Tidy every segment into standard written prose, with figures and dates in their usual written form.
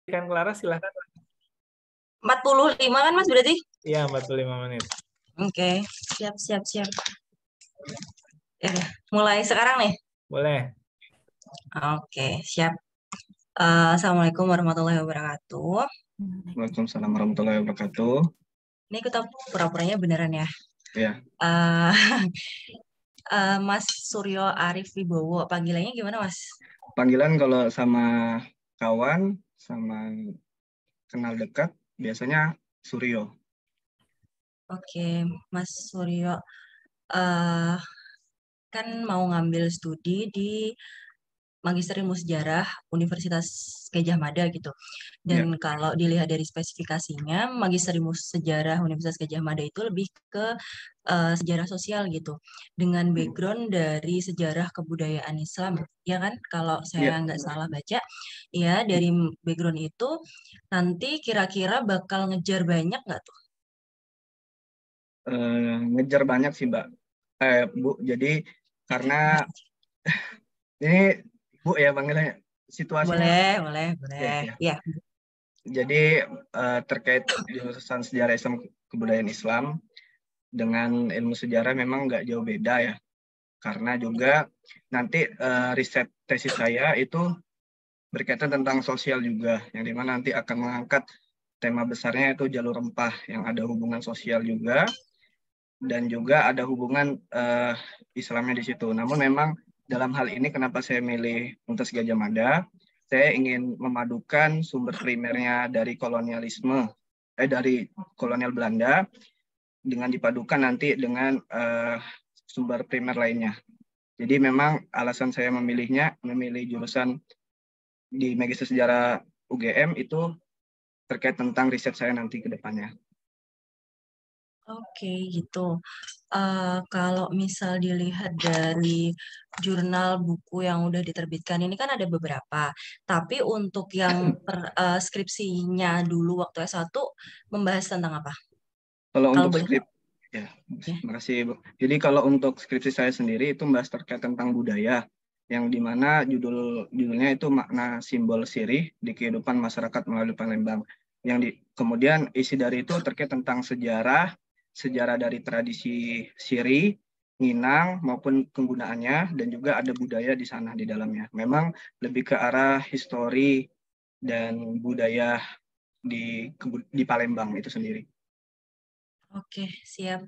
Kan Clara silahkan. 45 kan Mas berarti? Iya, 45 menit. Oke, siap. Mulai sekarang nih. Boleh. Oke, siap. Assalamualaikum warahmatullahi wabarakatuh. Waalaikumsalam warahmatullahi wabarakatuh. Ini kita pura-puranya beneran ya. Ya, Eh, Mas Suryo Arif Wibowo, panggilannya gimana Mas? panggilan kalau sama kawan, sama kenal dekat, biasanya Suryo. Oke, Mas Suryo, eh kan mau ngambil studi di Magister Ilmu Sejarah Universitas Gajah Mada gitu. Dan Ya, kalau dilihat dari spesifikasinya, Magister Ilmu Sejarah Universitas Gajah Mada itu lebih ke sejarah sosial gitu. Dengan background dari sejarah kebudayaan Islam, ya kan? Kalau saya ya, nggak salah baca, ya dari background itu nanti kira-kira bakal ngejar banyak nggak tuh? ngejar banyak sih Mbak. Bu, jadi karena ini Bu ya panggilannya, situasinya. Ya, Boleh. ya. Ya, Jadi terkait jurusan sejarah Islam kebudayaan Islam dengan ilmu sejarah memang nggak jauh beda ya. Karena juga nanti riset tesis saya itu berkaitan tentang sosial juga, yang dimana nanti akan mengangkat tema besarnya itu jalur rempah yang ada hubungan sosial juga dan juga ada hubungan Islamnya di situ. Namun memang dalam hal ini kenapa saya milih Universitas Gadjah Mada, saya ingin memadukan sumber primernya dari dari kolonial Belanda dengan dipadukan nanti dengan sumber primer lainnya. Jadi memang alasan saya memilih jurusan di Magister Sejarah UGM itu terkait tentang riset saya nanti ke depannya. oke gitu. Kalau misal dilihat dari jurnal buku yang udah diterbitkan ini kan ada beberapa. Tapi untuk yang skripsinya dulu waktu S1 membahas tentang apa? Kalau Kalau untuk boleh tahu. skrip, ya, Ya. terima kasih Bu. Jadi kalau untuk skripsi saya sendiri itu membahas terkait tentang budaya, yang dimana judulnya itu makna simbol sirih di kehidupan masyarakat melalui Palembang. Kemudian isi dari itu terkait tentang sejarah dari tradisi sirih, Minang maupun penggunaannya, dan juga ada budaya di sana di dalamnya. Memang lebih ke arah histori dan budaya di Palembang itu sendiri. Oke, siap.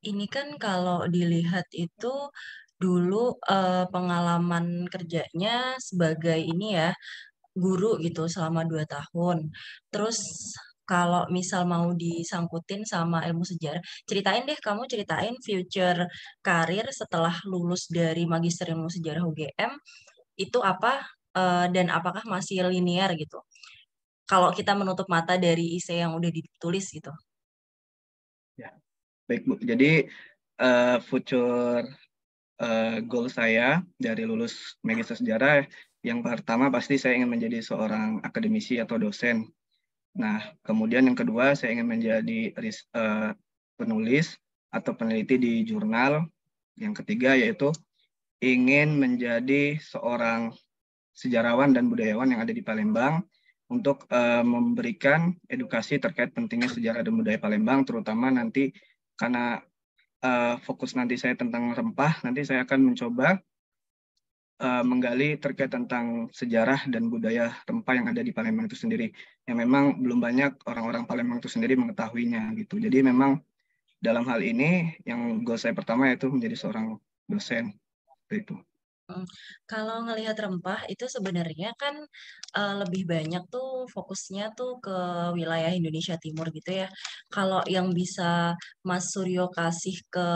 Ini kan kalau dilihat itu dulu pengalaman kerjanya sebagai ini ya, guru gitu selama 2 tahun. Terus kalau misal mau disangkutin sama ilmu sejarah, ceritain deh kamu ceritain future karir setelah lulus dari Magister Ilmu Sejarah UGM itu apa dan apakah masih linear gitu. Kalau kita menutup mata dari isi yang udah ditulis gitu. Ya, baik Bu. Jadi future goal saya dari lulus Magister Sejarah yang pertama pasti saya ingin menjadi seorang akademisi atau dosen. Nah, kemudian yang kedua saya ingin menjadi penulis atau peneliti di jurnal. Yang ketiga yaitu ingin menjadi seorang sejarawan dan budayawan yang ada di Palembang untuk memberikan edukasi terkait pentingnya sejarah dan budaya Palembang, terutama nanti karena fokus nanti saya tentang rempah, nanti saya akan mencoba menggali terkait tentang sejarah dan budaya rempah yang ada di Palembang itu sendiri, yang memang belum banyak orang-orang Palembang itu sendiri mengetahuinya gitu. Jadi memang dalam hal ini yang goal saya pertama yaitu menjadi seorang dosen itu. Hmm, Kalau ngelihat rempah itu sebenarnya kan lebih banyak tuh fokusnya tuh ke wilayah Indonesia Timur gitu ya. Kalau yang bisa Mas Suryo kasih ke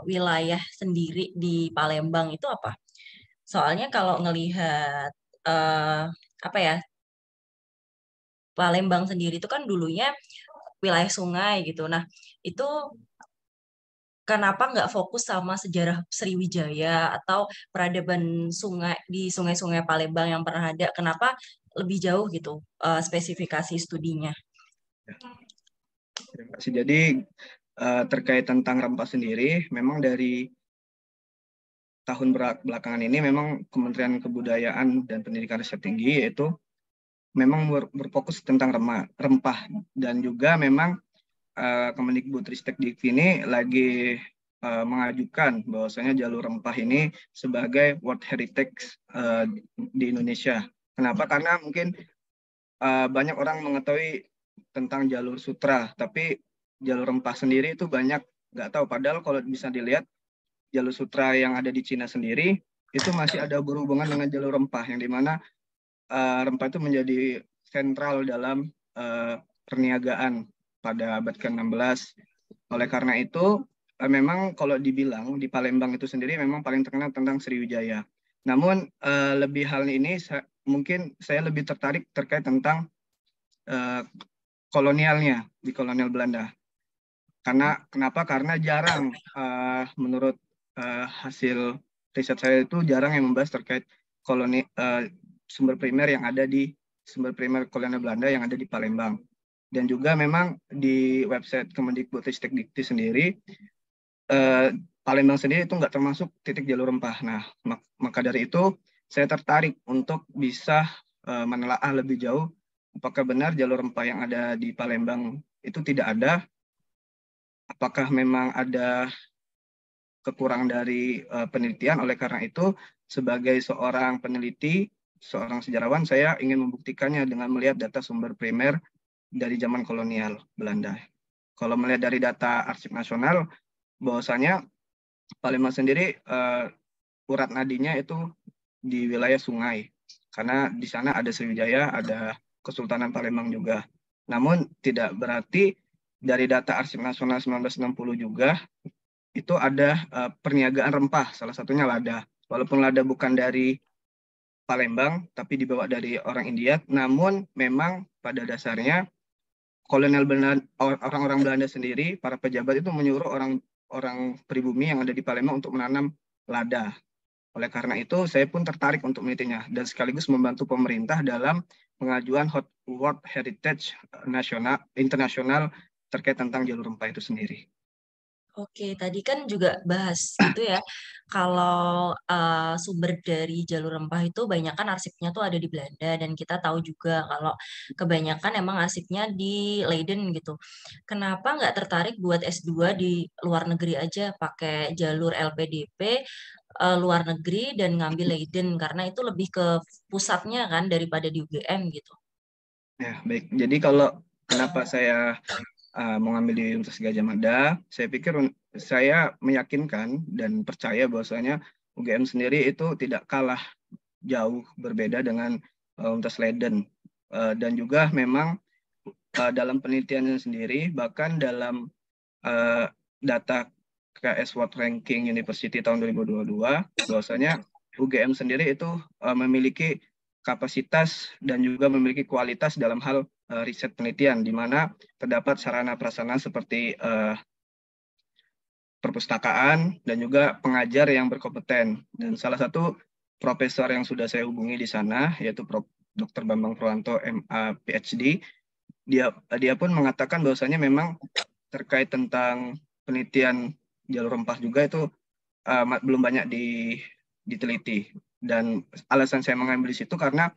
wilayah sendiri di Palembang itu apa? Soalnya kalau ngelihat eh, apa ya, Palembang sendiri itu kan dulunya wilayah sungai gitu. Nah, itu kenapa nggak fokus sama sejarah Sriwijaya atau peradaban sungai di sungai-sungai Palembang yang pernah ada? Kenapa lebih jauh gitu spesifikasi studinya? Terima kasih. Jadi terkait tentang rempah sendiri, memang dari tahun belakangan ini memang Kementerian Kebudayaan dan Pendidikan Riset Tinggi yaitu memang berfokus tentang rempah, dan juga memang Kemendikbudristek ini lagi mengajukan bahwasanya jalur rempah ini sebagai World Heritage di Indonesia. Kenapa? Karena mungkin banyak orang mengetahui tentang jalur sutra, tapi jalur rempah sendiri itu banyak nggak tahu. Padahal kalau bisa dilihat jalur sutra yang ada di Cina sendiri itu masih ada berhubungan dengan jalur rempah, yang dimana rempah itu menjadi sentral dalam perniagaan pada abad ke-16. Oleh karena itu, memang kalau dibilang di Palembang itu sendiri memang paling terkenal tentang Sriwijaya. Namun lebih hal ini mungkin saya lebih tertarik terkait tentang kolonialnya di kolonial Belanda. Kenapa? Karena jarang menurut hasil riset saya itu jarang yang membahas terkait sumber primer yang ada di sumber primer kolonial Belanda yang ada di Palembang. Dan juga memang di website Kemendikbudristek sendiri, Palembang sendiri itu nggak termasuk titik jalur rempah. Nah, maka dari itu saya tertarik untuk bisa menelaah lebih jauh apakah benar jalur rempah yang ada di Palembang itu tidak ada, apakah memang ada kekurangan dari penelitian. Oleh karena itu, sebagai seorang peneliti, seorang sejarawan, saya ingin membuktikannya dengan melihat data sumber primer dari zaman kolonial Belanda. Kalau melihat dari data Arsip Nasional, bahwasanya Palembang sendiri urat nadinya itu di wilayah sungai, karena di sana ada Sriwijaya, ada Kesultanan Palembang juga. Namun tidak berarti dari data Arsip Nasional 1960 juga itu ada perniagaan rempah, salah satunya lada. Walaupun lada bukan dari Palembang, tapi dibawa dari orang India, namun memang pada dasarnya kolonial Belanda, orang-orang Belanda sendiri, para pejabat itu menyuruh orang pribumi yang ada di Palembang untuk menanam lada. Oleh karena itu, saya pun tertarik untuk menelitinya dan sekaligus membantu pemerintah dalam pengajuan World Heritage Internasional terkait tentang jalur rempah itu sendiri. Oke, tadi kan juga bahas gitu ya, kalau sumber dari jalur rempah itu banyak kan arsipnya tuh ada di Belanda, dan kita tahu juga kalau kebanyakan emang arsipnya di Leiden gitu. Kenapa nggak tertarik buat S2 di luar negeri aja, pakai jalur LPDP luar negeri dan ngambil Leiden, karena itu lebih ke pusatnya kan daripada di UGM gitu. Ya, baik. Jadi kalau kenapa saya mengambil di Universitas Gadjah Mada, saya pikir saya meyakinkan dan percaya bahwasanya UGM sendiri itu tidak kalah jauh berbeda dengan Universitas Leiden. Dan juga memang dalam penelitiannya sendiri, bahkan dalam data KS World Ranking University tahun 2022, bahwasanya UGM sendiri itu memiliki kapasitas dan juga memiliki kualitas dalam hal riset penelitian, di mana terdapat sarana prasarana seperti perpustakaan dan juga pengajar yang berkompeten. Dan salah satu profesor yang sudah saya hubungi di sana, yaitu Prof. Dr. Bambang Purwanto, MA, PhD, dia pun mengatakan bahwasanya memang terkait tentang penelitian jalur rempah juga itu belum banyak diteliti. Dan alasan saya mengambil di situ karena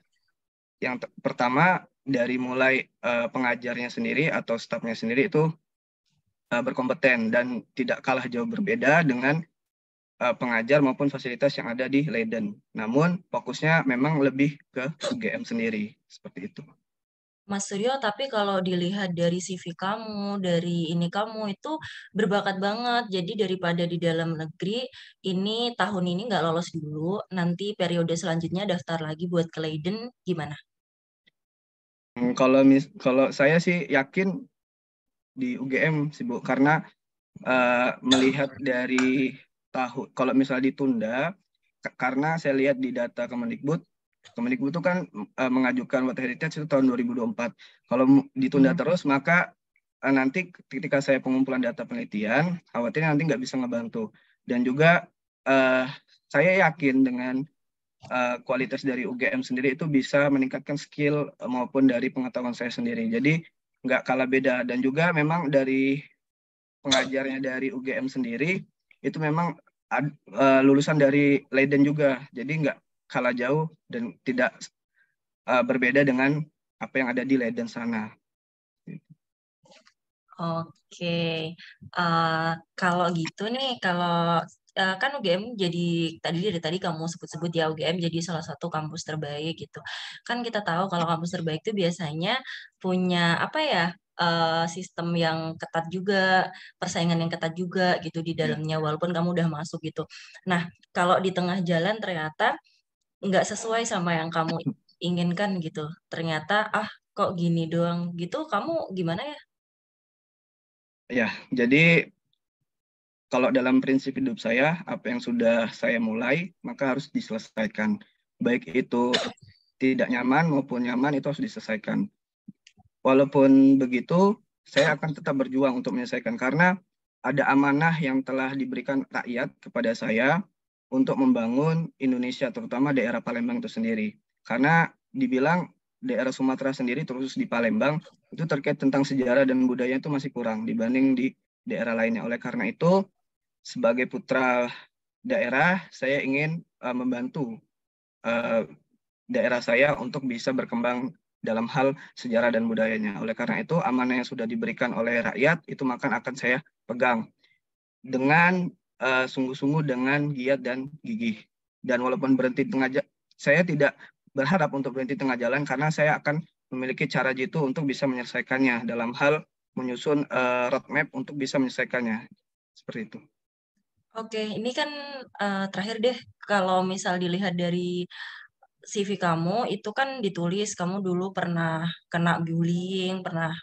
yang pertama, dari mulai pengajarnya sendiri atau stafnya sendiri itu berkompeten dan tidak kalah jauh berbeda dengan pengajar maupun fasilitas yang ada di Leiden. Namun fokusnya memang lebih ke UGM sendiri, seperti itu. Mas Suryo, tapi kalau dilihat dari CV kamu, dari ini kamu itu berbakat banget. Jadi daripada di dalam negeri, ini tahun ini nggak lolos dulu, nanti periode selanjutnya daftar lagi buat ke Leiden, gimana? Kalau saya sih yakin di UGM sih Bu, karena melihat dari kalau misalnya ditunda, karena saya lihat di data Kemendikbud itu kan mengajukan World Heritage itu tahun 2024. Kalau ditunda terus, maka nanti ketika saya pengumpulan data penelitian, khawatirnya nanti nggak bisa ngebantu. Dan juga saya yakin dengan kualitas dari UGM sendiri itu bisa meningkatkan skill maupun dari pengetahuan saya sendiri. Jadi nggak kalah beda. Dan juga memang dari pengajarnya dari UGM sendiri itu memang lulusan dari Leiden juga, jadi nggak kalah jauh dan tidak berbeda dengan apa yang ada di Leiden sana. Oke, kalau gitu nih, kalau kan UGM jadi dari tadi kamu sebut-sebut ya UGM jadi salah satu kampus terbaik gitu. Kan kita tahu kalau kampus terbaik itu biasanya punya apa ya sistem yang ketat juga, persaingan yang ketat juga gitu di Ya, dalamnya walaupun kamu udah masuk gitu. Nah, kalau di tengah jalan ternyata nggak sesuai sama yang kamu inginkan gitu, ternyata kok gini doang gitu, kamu gimana ya? ya. Jadi kalau dalam prinsip hidup saya, apa yang sudah saya mulai, maka harus diselesaikan. Baik itu tidak nyaman maupun nyaman, itu harus diselesaikan. Walaupun begitu, saya akan tetap berjuang untuk menyelesaikan. Karena ada amanah yang telah diberikan rakyat kepada saya untuk membangun Indonesia, terutama daerah Palembang itu sendiri. Karena dibilang daerah Sumatera sendiri, terus di Palembang, itu terkait tentang sejarah dan budaya itu masih kurang dibanding di daerah lainnya. Oleh karena itu, sebagai putra daerah, saya ingin membantu daerah saya untuk bisa berkembang dalam hal sejarah dan budayanya. Oleh karena itu, amanah yang sudah diberikan oleh rakyat itu akan saya pegang dengan sungguh-sungguh, dengan giat dan gigih. Dan walaupun berhenti tengah jalan, saya tidak berharap untuk berhenti tengah jalan karena saya akan memiliki cara jitu untuk bisa menyelesaikannya dalam hal menyusun roadmap untuk bisa menyelesaikannya. Seperti itu. Oke, ini kan terakhir deh, kalau misal dilihat dari CV kamu, itu kan ditulis kamu dulu pernah kena bullying, pernah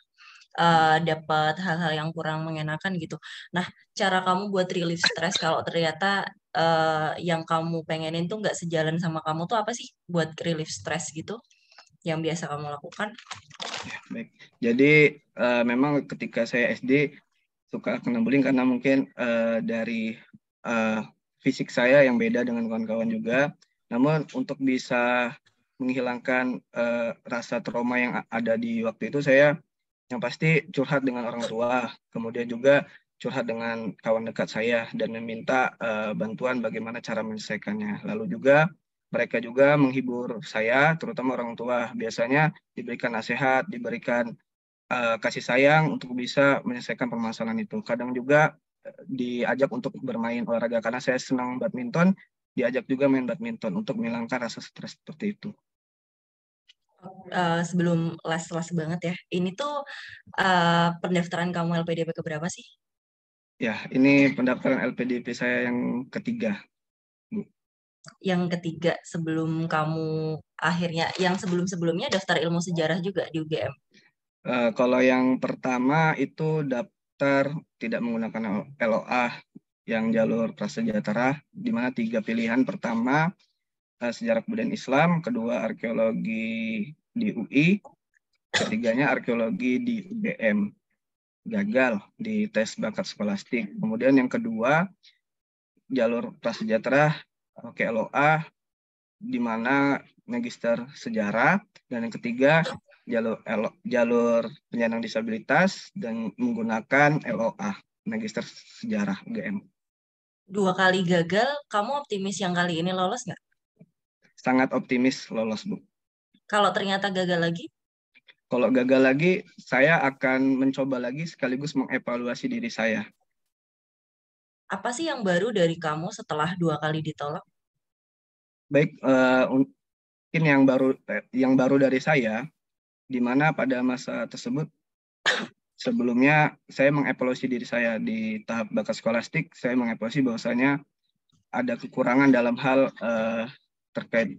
dapat hal-hal yang kurang mengenakan gitu. Nah, cara kamu buat relief stress kalau ternyata yang kamu pengenin tuh nggak sejalan sama kamu tuh apa sih buat relief stress gitu yang biasa kamu lakukan? Ya, baik. Jadi memang ketika saya SD suka kena bullying karena mungkin dari uh, fisik saya yang beda dengan kawan-kawan juga. Namun untuk bisa menghilangkan rasa trauma yang ada di waktu itu, saya yang pasti curhat dengan orang tua, kemudian juga curhat dengan kawan dekat saya dan meminta bantuan bagaimana cara menyelesaikannya. Lalu juga mereka juga menghibur saya, terutama orang tua. Biasanya diberikan nasihat, diberikan kasih sayang untuk bisa menyelesaikan permasalahan itu. Kadang juga diajak untuk bermain olahraga karena saya senang badminton, diajak juga main badminton untuk menghilangkan rasa stres seperti itu. Sebelum les banget ya, ini tuh pendaftaran kamu LPDP keberapa sih? Ya, ini pendaftaran LPDP saya yang ketiga. Yang ketiga sebelum kamu akhirnya, yang sebelum-sebelumnya daftar ilmu sejarah juga di UGM. Kalau yang pertama itu daftar tidak menggunakan LOA yang jalur prasejahtera, di mana 3 pilihan. Pertama, sejarah kebudayaan Islam, kedua arkeologi di UI, ketiganya arkeologi di UGM. Gagal di tes bakat skolastik. Kemudian yang kedua, jalur prasejahtera, LOA, di mana magister sejarah, dan yang ketiga jalur penyandang disabilitas dan menggunakan LOA, magister sejarah UGM. 2 kali gagal, kamu optimis yang kali ini lolos nggak? Sangat optimis lolos, Bu. Kalau ternyata gagal lagi? Kalau gagal lagi, saya akan mencoba lagi sekaligus mengevaluasi diri saya. Apa sih yang baru dari kamu setelah 2 kali ditolak? Baik, mungkin yang baru dari saya, di mana pada masa tersebut sebelumnya saya mengevaluasi diri saya di tahap bakat skolastik. Saya mengevaluasi bahwasanya ada kekurangan dalam hal terkait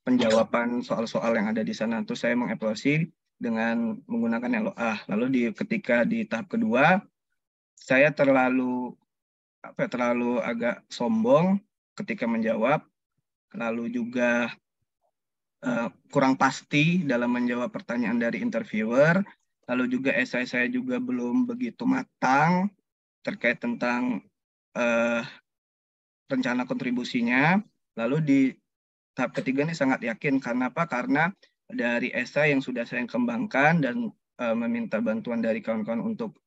penjawaban soal-soal yang ada di sana. Terus saya mengevaluasi dengan menggunakan LOA. Lalu ketika di tahap kedua, saya terlalu agak sombong ketika menjawab, lalu juga kurang pasti dalam menjawab pertanyaan dari interviewer, lalu juga esai saya juga belum begitu matang terkait tentang rencana kontribusinya. Lalu di tahap ketiga ini sangat yakin. Karena apa? Karena dari esai yang sudah saya kembangkan dan meminta bantuan dari kawan-kawan untuk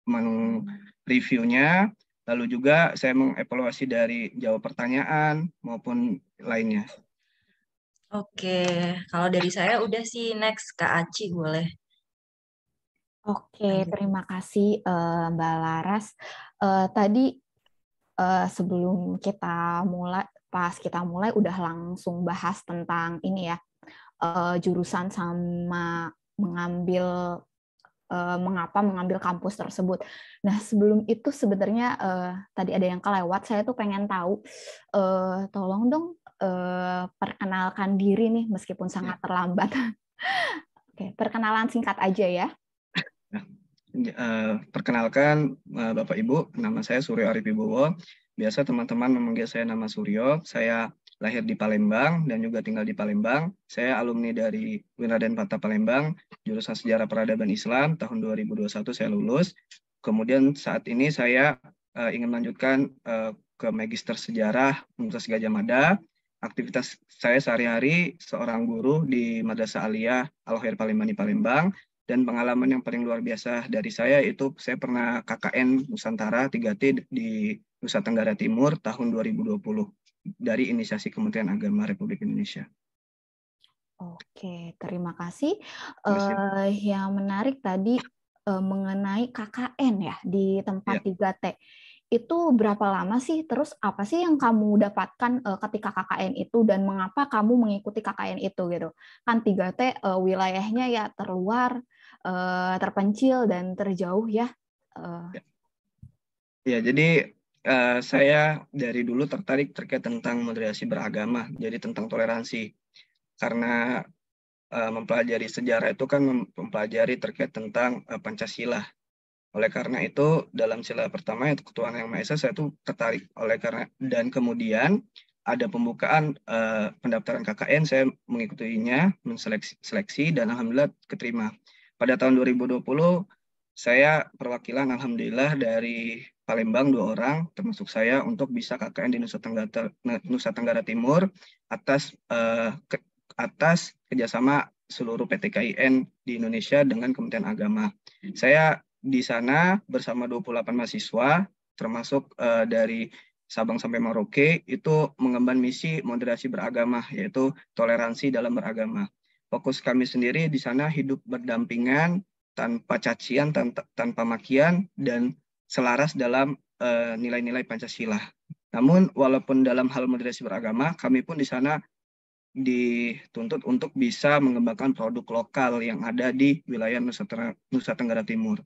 mereviewnya, lalu juga saya mengevaluasi dari jawab pertanyaan maupun lainnya. Oke, kalau dari saya udah sih, next Kak Aci boleh Oke, lanjut. terima kasih Mbak Laras. Tadi sebelum kita mulai, pas kita mulai udah langsung bahas tentang ini ya, jurusan sama mengambil mengapa mengambil kampus tersebut. Nah, sebelum itu sebenarnya tadi ada yang kelewat, saya tuh pengen tahu, tolong dong perkenalkan diri nih meskipun sangat terlambat. Oke, perkenalan singkat aja ya. Nah, perkenalkan Bapak Ibu, nama saya Suryo Arif Wibowo. Biasa teman-teman memanggil saya nama Suryo. Saya lahir di Palembang dan juga tinggal di Palembang. Saya alumni dari Raden Patah Palembang, jurusan Sejarah Peradaban Islam, tahun 2021 saya lulus. Kemudian saat ini saya ingin melanjutkan ke Magister Sejarah Universitas Gadjah Mada. Aktivitas saya sehari-hari seorang guru di Madrasah Aliyah Al-Khair Palembang di Palembang. Dan pengalaman yang paling luar biasa dari saya itu saya pernah KKN Nusantara 3T di Nusa Tenggara Timur tahun 2020 dari inisiasi Kementerian Agama Republik Indonesia. Oke, terima kasih. Yang menarik tadi mengenai KKN ya di tempat 3T. Itu berapa lama sih? Terus apa sih yang kamu dapatkan ketika KKN itu dan mengapa kamu mengikuti KKN itu gitu? Kan 3T wilayahnya ya terluar, terpencil dan terjauh ya. Ya, jadi saya dari dulu tertarik terkait tentang moderasi beragama, jadi tentang toleransi. Karena mempelajari sejarah itu kan mempelajari terkait tentang Pancasila. Oleh karena itu, dalam sila pertama yaitu Ketuhanan Yang Maha Esa, saya tuh tertarik dan kemudian ada pembukaan pendaftaran KKN, saya mengikutinya, menseleksi dan alhamdulillah keterima. Pada tahun 2020, saya perwakilan alhamdulillah dari Palembang 2 orang, termasuk saya, untuk bisa KKN di Nusa Tenggara Timur atas kerjasama seluruh PT KIN di Indonesia dengan Kementerian Agama. Saya di sana bersama 28 mahasiswa, termasuk dari Sabang sampai Merauke, itu mengemban misi moderasi beragama, yaitu toleransi dalam beragama. Fokus kami sendiri di sana hidup berdampingan, tanpa cacian, tanpa makian, dan selaras dalam nilai-nilai Pancasila. Namun, walaupun dalam hal moderasi beragama, kami pun di sana dituntut untuk bisa mengembangkan produk lokal yang ada di wilayah Nusa Tenggara Timur.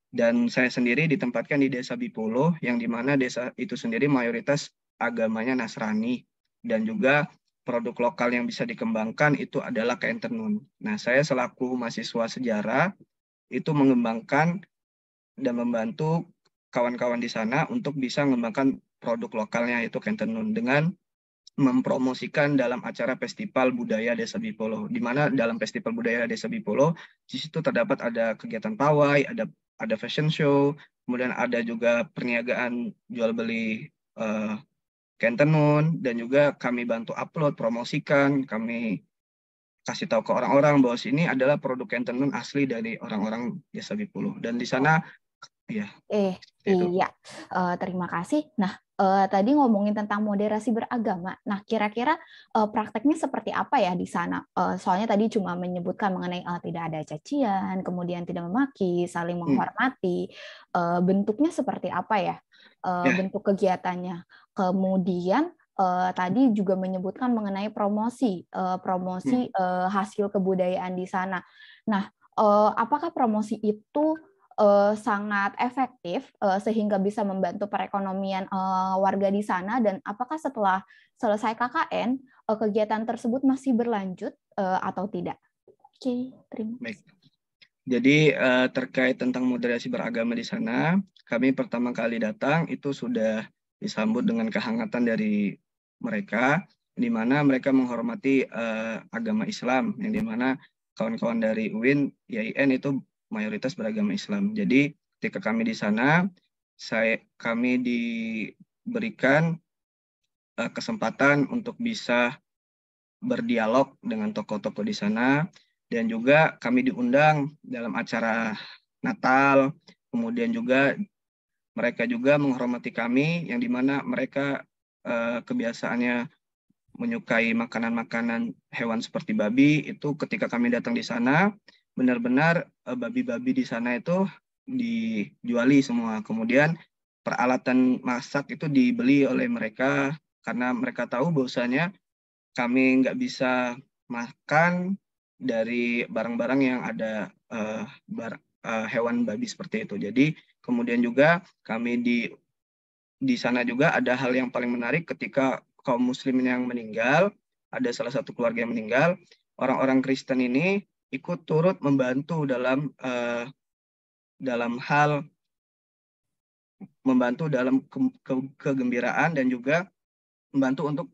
Dan saya sendiri ditempatkan di Desa Bipolo, yang dimana desa itu sendiri mayoritas agamanya Nasrani, dan juga produk lokal yang bisa dikembangkan itu adalah kain tenun. Nah, saya selaku mahasiswa sejarah itu mengembangkan dan membantu kawan-kawan di sana untuk bisa mengembangkan produk lokalnya, yaitu kain tenun, dengan mempromosikan dalam acara Festival Budaya Desa Bipolo, di mana dalam Festival Budaya Desa Bipolo, di situ terdapat ada kegiatan pawai, ada fashion show, kemudian ada juga perniagaan jual beli kain tenun, dan juga kami bantu upload, promosikan, kami kasih tahu ke orang-orang bahwa sini adalah produk kain tenun asli dari orang-orang Desa Bipolo. Dan di sana, ya. Iya, terima kasih. Nah, tadi ngomongin tentang moderasi beragama. Nah, kira-kira prakteknya seperti apa ya di sana? Soalnya tadi cuma menyebutkan mengenai tidak ada cacian, kemudian tidak memaki, saling menghormati. Bentuknya seperti apa ya? Bentuk kegiatannya. Kemudian tadi juga menyebutkan mengenai promosi hasil kebudayaan di sana. Nah, apakah promosi itu sangat efektif sehingga bisa membantu perekonomian warga di sana, dan apakah setelah selesai KKN kegiatan tersebut masih berlanjut atau tidak? Oke, terima kasih. Jadi terkait tentang moderasi beragama di sana, kami pertama kali datang itu sudah disambut dengan kehangatan dari mereka, di mana mereka menghormati agama Islam, yang di mana kawan-kawan dari UIN, IAIN itu mayoritas beragama Islam. Jadi ketika kami di sana, kami diberikan kesempatan untuk bisa berdialog dengan tokoh-tokoh di sana, dan juga kami diundang dalam acara Natal, kemudian juga mereka juga menghormati kami, yang dimana mereka kebiasaannya menyukai makanan-makanan hewan seperti babi, itu ketika kami datang di sana, benar-benar babi-babi di sana itu dijuali semua. Kemudian peralatan masak itu dibeli oleh mereka karena mereka tahu bahwasanya kami nggak bisa makan dari barang-barang yang ada hewan babi seperti itu. Jadi kemudian juga kami di sana juga ada hal yang paling menarik ketika kaum muslim yang meninggal, ada salah satu keluarga yang meninggal, orang-orang Kristen ini ikut turut membantu dalam hal membantu dalam kegembiraan dan juga membantu untuk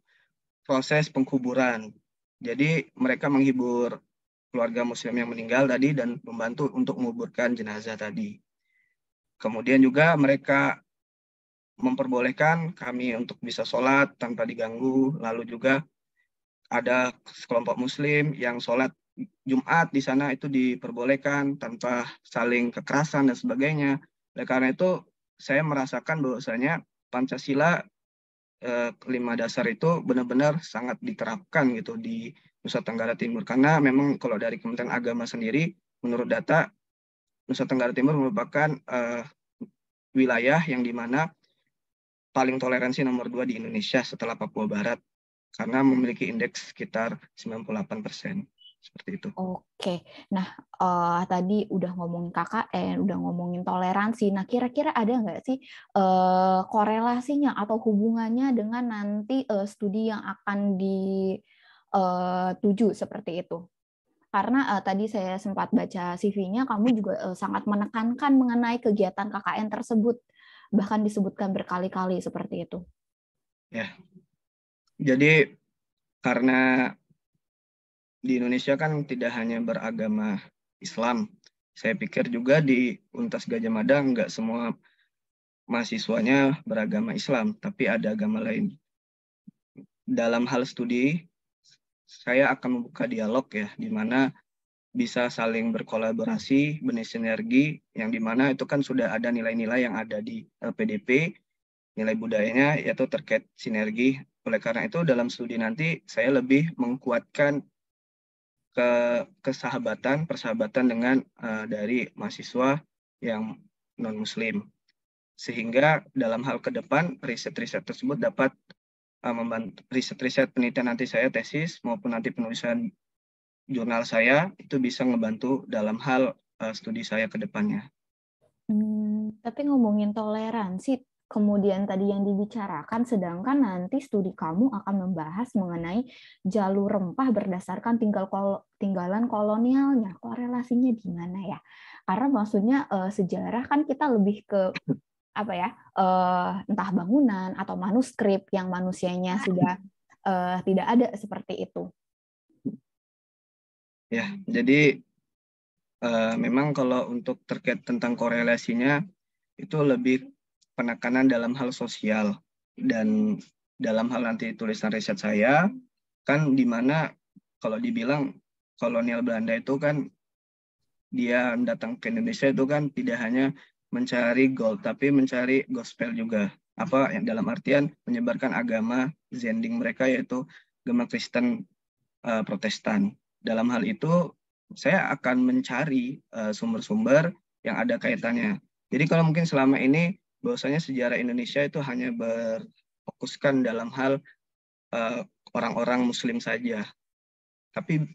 proses pengkuburan. Jadi mereka menghibur keluarga muslim yang meninggal tadi dan membantu untuk menguburkan jenazah tadi. Kemudian juga mereka memperbolehkan kami untuk bisa sholat tanpa diganggu. Lalu juga ada sekelompok muslim yang sholat Jumat di sana itu diperbolehkan tanpa saling kekerasan dan sebagainya. Oleh karena itu saya merasakan bahwasanya Pancasila 5 dasar itu benar-benar sangat diterapkan gitu di Nusa Tenggara Timur. Karena memang kalau dari Kementerian Agama sendiri, menurut data Nusa Tenggara Timur merupakan wilayah yang dimana paling toleransi nomor 2 di Indonesia setelah Papua Barat karena memiliki indeks sekitar 98%. Seperti itu. Oke, nah tadi udah ngomongin KKN, udah ngomongin toleransi. Nah, kira-kira ada nggak sih korelasinya atau hubungannya dengan nanti studi yang akan dituju seperti itu? Karena tadi saya sempat baca CV-nya, kamu juga sangat menekankan mengenai kegiatan KKN tersebut, bahkan disebutkan berkali-kali seperti itu. Ya, jadi karena di Indonesia kan tidak hanya beragama Islam, saya pikir juga di Universitas Gadjah Mada nggak semua mahasiswanya beragama Islam, tapi ada agama lain. Dalam hal studi, saya akan membuka dialog ya, di mana bisa saling berkolaborasi, bersinergi, yang dimana itu kan sudah ada nilai-nilai yang ada di LPDP, nilai budayanya yaitu terkait sinergi. Oleh karena itu dalam studi nanti saya lebih mengkuatkan persahabatan dengan dari mahasiswa yang non-muslim. Sehingga dalam hal ke depan riset-riset tersebut dapat membantu riset-riset penelitian nanti saya tesis maupun nanti penulisan jurnal saya itu bisa ngebantu dalam hal studi saya ke depannya. Tapi ngomongin toleransi, kemudian tadi yang dibicarakan, sedangkan nanti studi kamu akan membahas mengenai jalur rempah berdasarkan tinggalan kolonialnya. Korelasinya gimana ya? Karena maksudnya sejarah kan kita lebih ke apa ya? Entah bangunan atau manuskrip yang manusianya sudah tidak ada seperti itu. Ya, jadi memang kalau untuk terkait tentang korelasinya itu lebih penekanan dalam hal sosial dan dalam hal nanti tulisan riset saya kan di mana kalau dibilang kolonial Belanda itu kan dia datang ke Indonesia itu kan tidak hanya mencari gold tapi mencari gospel juga apa yang dalam artian menyebarkan agama zending mereka yaitu agama Kristen Protestan. Dalam hal itu, saya akan mencari sumber-sumber yang ada kaitannya. Jadi kalau mungkin selama ini, bahwasanya sejarah Indonesia itu hanya berfokuskan dalam hal orang-orang Muslim saja. Tapi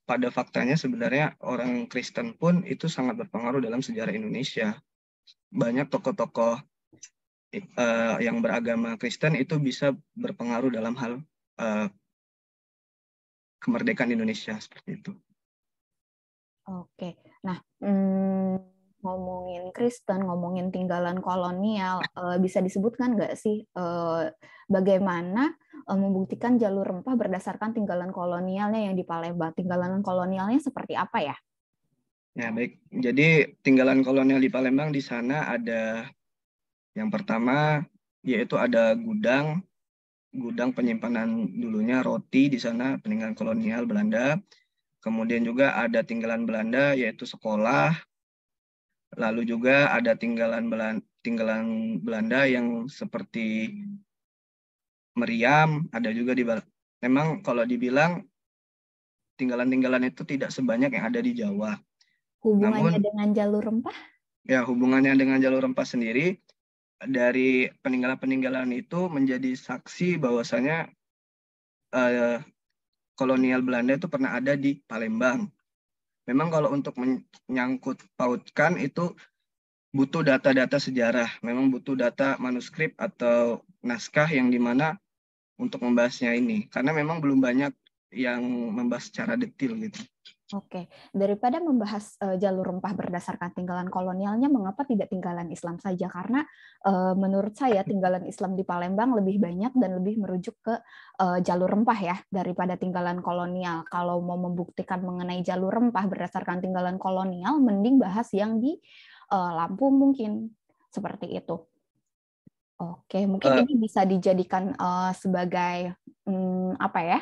pada faktanya sebenarnya orang Kristen pun itu sangat berpengaruh dalam sejarah Indonesia. Banyak tokoh-tokoh yang beragama Kristen itu bisa berpengaruh dalam hal kemerdekaan Indonesia seperti itu. Oke, nah ngomongin Kristen, ngomongin tinggalan kolonial, bisa disebutkan nggak sih bagaimana membuktikan jalur rempah berdasarkan tinggalan kolonialnya yang di Palembang? Tinggalan kolonialnya seperti apa ya? Ya baik, jadi tinggalan kolonial di Palembang di sana ada yang pertama yaitu ada gudang penyimpanan dulunya roti di sana peninggalan kolonial Belanda. Kemudian juga ada tinggalan Belanda yaitu sekolah. Lalu juga ada tinggalan Belanda yang seperti meriam, ada juga di memang kalau dibilang tinggalan-tinggalan itu tidak sebanyak yang ada di Jawa. Hubungannya Namun dengan jalur rempah? ya hubungannya dengan jalur rempah sendiri, dari peninggalan-peninggalan itu menjadi saksi bahwasanya kolonial Belanda itu pernah ada di Palembang. Memang kalau untuk menyangkut pautkan itu butuh data-data sejarah, memang butuh data manuskrip atau naskah yang dimana untuk membahasnya ini, karena memang belum banyak yang membahas secara detail gitu. Oke, daripada membahas jalur rempah berdasarkan tinggalan kolonialnya, mengapa tidak tinggalan Islam saja? Karena menurut saya tinggalan Islam di Palembang lebih banyak dan lebih merujuk ke jalur rempah ya daripada tinggalan kolonial. Kalau mau membuktikan mengenai jalur rempah berdasarkan tinggalan kolonial, mending bahas yang di Lampung mungkin seperti itu. Oke, mungkin ini bisa dijadikan sebagai apa ya?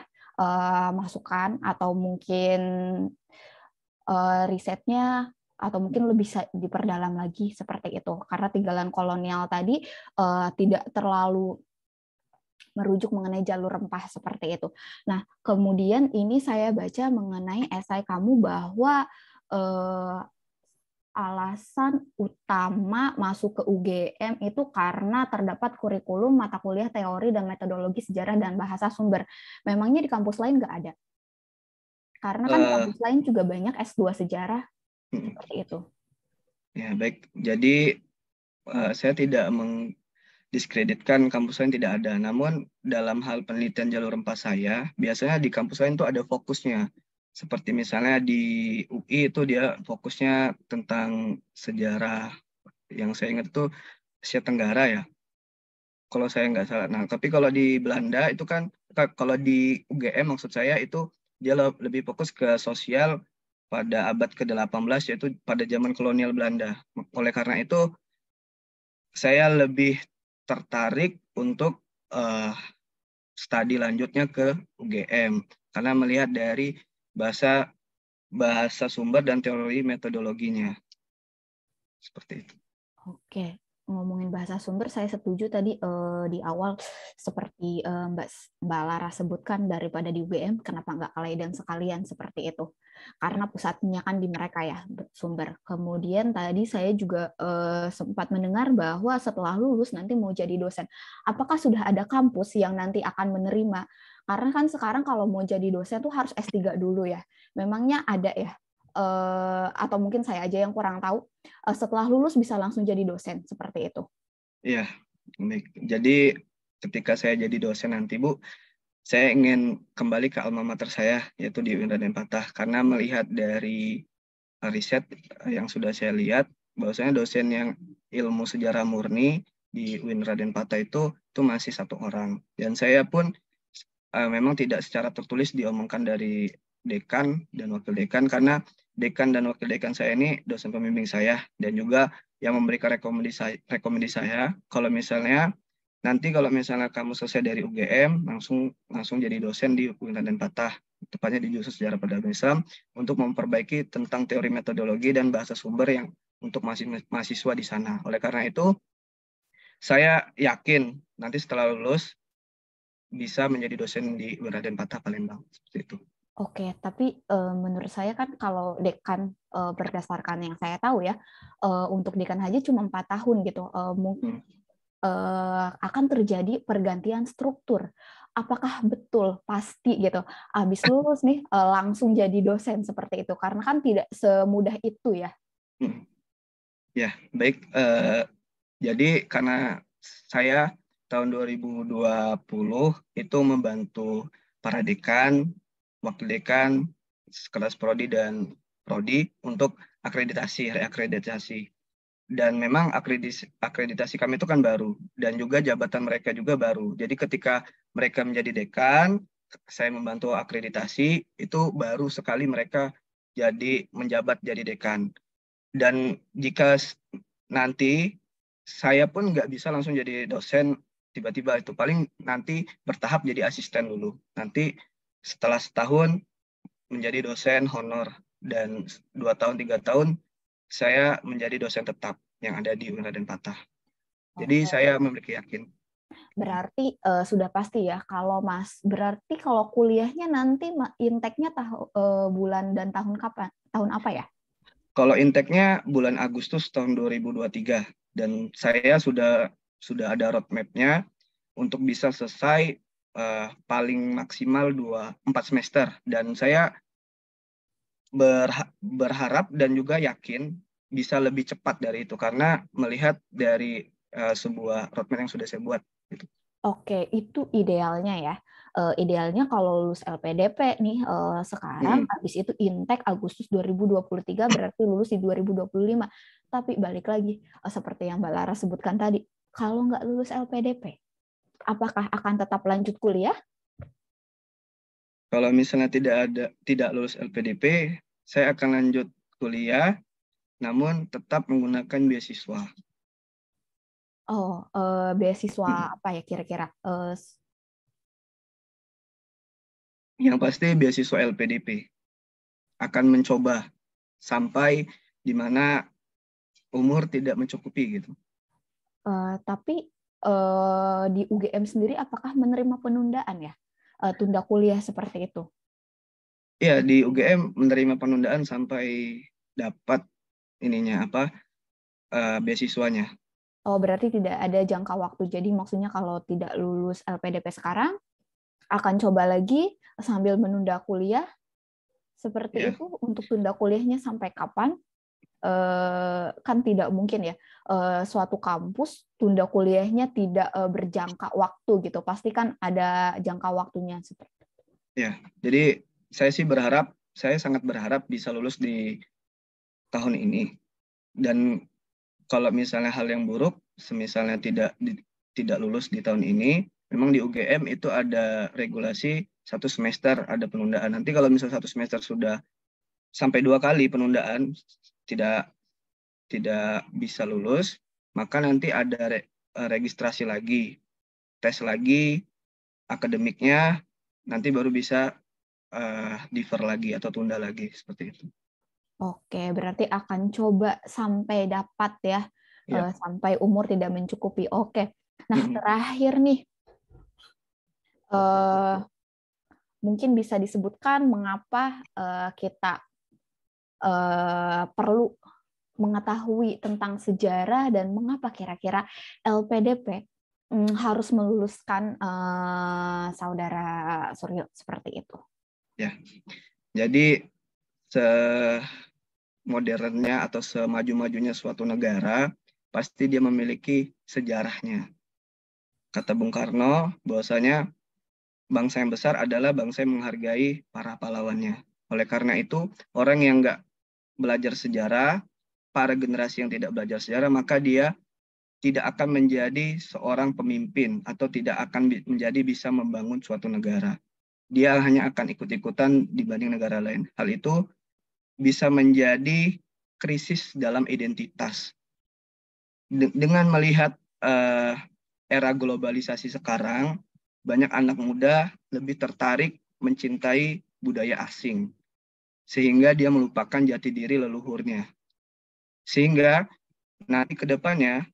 Masukan atau mungkin risetnya atau mungkin lebih bisa diperdalam lagi seperti itu, karena tinggalan kolonial tadi tidak terlalu merujuk mengenai jalur rempah seperti itu. Nah, kemudian ini saya baca mengenai esai kamu bahwa alasan utama masuk ke UGM itu karena terdapat kurikulum mata kuliah teori dan metodologi sejarah dan bahasa sumber. Memangnya di kampus lain nggak ada? Karena kan di kampus lain juga banyak S2 sejarah seperti itu. Ya, baik. Jadi saya tidak mendiskreditkan kampus lain tidak ada. Namun dalam hal penelitian jalur rempah saya, biasanya di kampus lain itu ada fokusnya. Seperti misalnya di UI itu dia fokusnya tentang sejarah, yang saya ingat itu Asia Tenggara ya, kalau saya nggak salah. Nah, tapi kalau di Belanda itu kan, kalau di UGM maksud saya itu dia lebih fokus ke sosial pada abad ke-18, yaitu pada zaman kolonial Belanda. Oleh karena itu, saya lebih tertarik untuk studi lanjutnya ke UGM, karena melihat dari bahasa sumber dan teori metodologinya. Seperti itu. Oke, ngomongin bahasa sumber, saya setuju tadi di awal seperti Mbak Lara sebutkan, daripada di UGM, kenapa nggak Kaleiden sekalian seperti itu? Karena pusatnya kan di mereka ya, sumber. Kemudian tadi saya juga sempat mendengar bahwa setelah lulus nanti mau jadi dosen. Apakah sudah ada kampus yang nanti akan menerima? Karena kan sekarang kalau mau jadi dosen tuh harus S3 dulu ya. Memangnya ada ya? Atau mungkin saya aja yang kurang tahu, setelah lulus bisa langsung jadi dosen seperti itu? Iya, baik. Jadi ketika saya jadi dosen nanti, Bu, saya ingin kembali ke alma mater saya, yaitu di UIN Raden Patah, karena melihat dari riset yang sudah saya lihat, bahwasanya dosen yang ilmu sejarah murni di UIN Raden Patah itu masih 1 orang. Dan saya pun memang tidak secara tertulis diomongkan dari dekan dan wakil dekan, karena dekan dan wakil dekan saya ini dosen pembimbing saya, dan juga yang memberikan rekomendasi saya, kalau misalnya kamu selesai dari UGM, langsung jadi dosen di UIN Raden Patah, tepatnya di jurusan Sejarah Peradaban Islam, untuk memperbaiki tentang teori metodologi dan bahasa sumber yang untuk mahasiswa di sana. Oleh karena itu, saya yakin nanti setelah lulus bisa menjadi dosen di UIN Raden Patah Palembang, seperti itu. Oke, tapi menurut saya kan kalau dekan berdasarkan yang saya tahu ya, untuk dekan haji cuma 4 tahun gitu. Mungkin akan terjadi pergantian struktur. Apakah betul pasti gitu habis lulus nih langsung jadi dosen seperti itu? Karena kan tidak semudah itu ya. Ya, baik. Jadi karena saya tahun 2020 itu membantu para dekan, wakil dekan, kelas prodi dan prodi untuk reakreditasi. Dan memang akreditasi kami itu kan baru, dan juga jabatan mereka juga baru. Jadi ketika mereka menjadi dekan, saya membantu akreditasi, itu baru sekali mereka menjabat jadi dekan. Dan jika nanti saya pun nggak bisa langsung jadi dosen tiba-tiba, itu paling nanti bertahap jadi asisten dulu. Nanti setelah setahun menjadi dosen honor, dan 2 tahun 3 tahun saya menjadi dosen tetap yang ada di UIN Raden Patah. Jadi saya memiliki yakin. Berarti sudah pasti ya kalau Mas, berarti kalau kuliahnya nanti intake-nya bulan dan tahun kapan? Tahun apa ya? Kalau intake-nya bulan Agustus tahun 2023 dan saya sudah ada roadmap-nya untuk bisa selesai paling maksimal 4 semester, dan saya berharap dan juga yakin bisa lebih cepat dari itu karena melihat dari sebuah roadmap yang sudah saya buat gitu. Oke, itu idealnya ya. Idealnya kalau lulus LPDP nih sekarang, habis itu intake Agustus 2023, berarti lulus di 2025. Tapi balik lagi, seperti yang Mbak Lara sebutkan tadi, kalau nggak lulus LPDP, apakah akan tetap lanjut kuliah? Kalau misalnya tidak lulus LPDP, saya akan lanjut kuliah, namun tetap menggunakan beasiswa. Oh, beasiswa apa ya kira-kira? Yang pasti beasiswa LPDP. Akan mencoba sampai di mana umur tidak mencukupi gitu. Tapi di UGM sendiri apakah menerima penundaan ya? Tunda kuliah seperti itu? Iya, di UGM menerima penundaan sampai dapat beasiswanya. Oh, berarti tidak ada jangka waktu. Jadi maksudnya kalau tidak lulus LPDP sekarang, akan coba lagi sambil menunda kuliah. Seperti itu, untuk tunda kuliahnya sampai kapan? Kan tidak mungkin ya, suatu kampus tunda kuliahnya tidak berjangka waktu gitu. Pasti kan ada jangka waktunya. Seperti itu. Ya, jadi saya sangat berharap bisa lulus di tahun ini. Dan kalau misalnya hal yang buruk, semisalnya tidak lulus di tahun ini, memang di UGM itu ada regulasi 1 semester ada penundaan. Nanti kalau misalnya 1 semester sudah sampai 2 kali penundaan tidak bisa lulus, maka nanti ada registrasi lagi, tes lagi, akademiknya, nanti baru bisa defer lagi atau tunda lagi seperti itu. Oke, berarti akan coba sampai dapat ya, sampai umur tidak mencukupi. Oke, nah terakhir nih, mungkin bisa disebutkan mengapa kita perlu mengetahui tentang sejarah dan mengapa kira-kira LPDP harus meluluskan Saudara Suryo seperti itu. Ya, jadi semodernnya atau semaju-majunya suatu negara, pasti dia memiliki sejarahnya. Kata Bung Karno, bahwasanya bangsa yang besar adalah bangsa yang menghargai para pahlawannya. Oleh karena itu, orang yang nggak belajar sejarah, para generasi yang tidak belajar sejarah, maka dia tidak akan menjadi seorang pemimpin atau tidak akan menjadi bisa membangun suatu negara. Dia hanya akan ikut-ikutan dibanding negara lain. Hal itu bisa menjadi krisis dalam identitas. Dengan melihat era globalisasi sekarang, banyak anak muda lebih tertarik mencintai budaya asing, sehingga dia melupakan jati diri leluhurnya. Sehingga nanti ke depannya,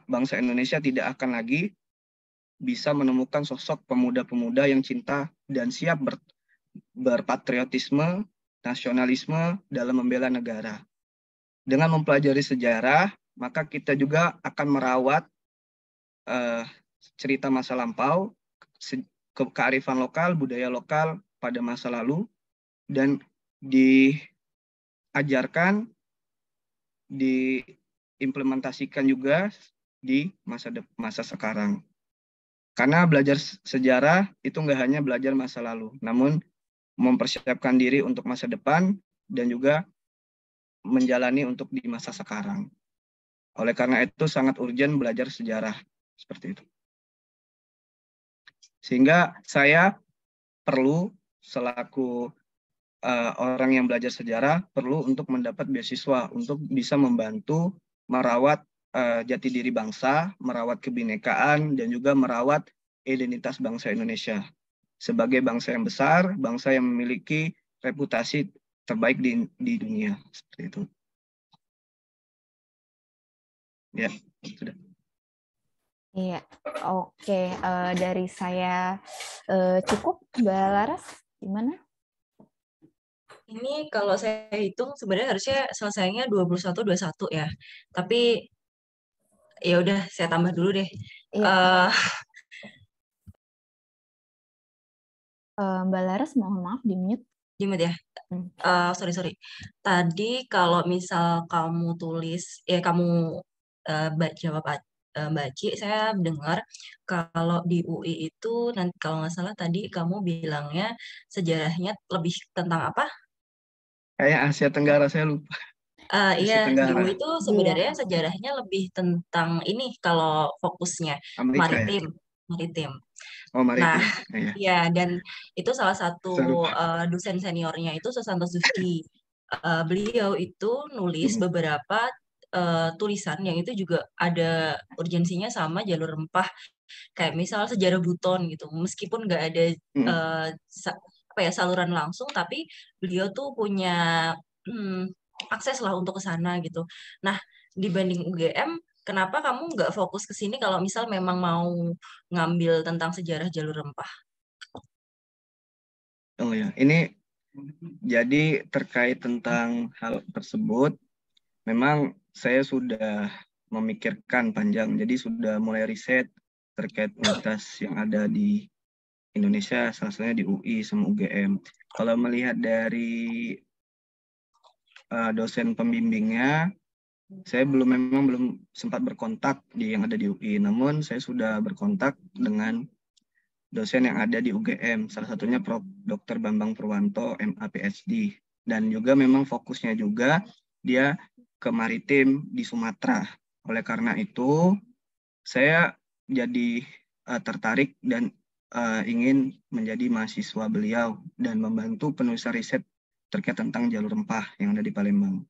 bangsa Indonesia tidak akan lagi bisa menemukan sosok pemuda-pemuda yang cinta dan siap berpatriotisme, nasionalisme dalam membela negara. Dengan mempelajari sejarah, maka kita juga akan merawat cerita masa lampau, kearifan lokal, budaya lokal pada masa lalu, dan diajarkan, diimplementasikan juga di masa sekarang. Karena belajar sejarah itu nggak hanya belajar masa lalu, namun mempersiapkan diri untuk masa depan dan juga menjalani untuk di masa sekarang. Oleh karena itu sangat urgent belajar sejarah seperti itu. Sehingga saya perlu selaku orang yang belajar sejarah perlu untuk mendapat beasiswa untuk bisa membantu merawat jati diri bangsa, merawat kebinekaan, dan juga merawat identitas bangsa Indonesia sebagai bangsa yang besar, bangsa yang memiliki reputasi terbaik di dunia. Seperti itu. Ya, sudah. Iya, oke. Dari saya cukup, Mbak Laras, gimana? Ini kalau saya hitung sebenarnya harusnya selesainya 21-21 ya. Tapi ya udah saya tambah dulu deh. Iya, Eh, Mbak Laras, mohon maaf di mute. Gimana ya? Sorry. Tadi kalau misal kamu tulis, ya kamu jawab Mbak Ci, saya dengar kalau di UI itu nanti kalau nggak salah tadi kamu bilangnya sejarahnya lebih tentang apa? Kayak Asia Tenggara, saya lupa. Iya, Asia di Tenggara, UI itu Iya. sebenarnya sejarahnya lebih tentang ini kalau fokusnya Amerika ya? maritim. Oh, Nah, maritim. Iya, ya dan itu salah satu saya lupa. dosen seniornya itu Susanto Zufki. Beliau itu nulis beberapa tulisan yang itu juga ada urgensinya sama jalur rempah, kayak misal sejarah Buton gitu. Meskipun nggak ada eh, apa ya saluran langsung, tapi beliau tuh punya akses lah untuk ke sana gitu. Nah, dibanding UGM, kenapa kamu nggak fokus ke sini kalau misal memang mau ngambil tentang sejarah jalur rempah? Oh ya, ini jadi terkait tentang hal tersebut, memang saya sudah memikirkan panjang, jadi sudah mulai riset terkait universitas yang ada di Indonesia, salah satunya di UI sama UGM. Kalau melihat dari dosen pembimbingnya, saya memang belum sempat berkontak di yang ada di UI, namun saya sudah berkontak dengan dosen yang ada di UGM, salah satunya Prof. Dr. Bambang Purwanto, MA PhD. Dan juga memang fokusnya juga dia ke maritim di Sumatera. Oleh karena itu, saya jadi tertarik dan ingin menjadi mahasiswa beliau dan membantu penulisan riset terkait tentang jalur rempah yang ada di Palembang.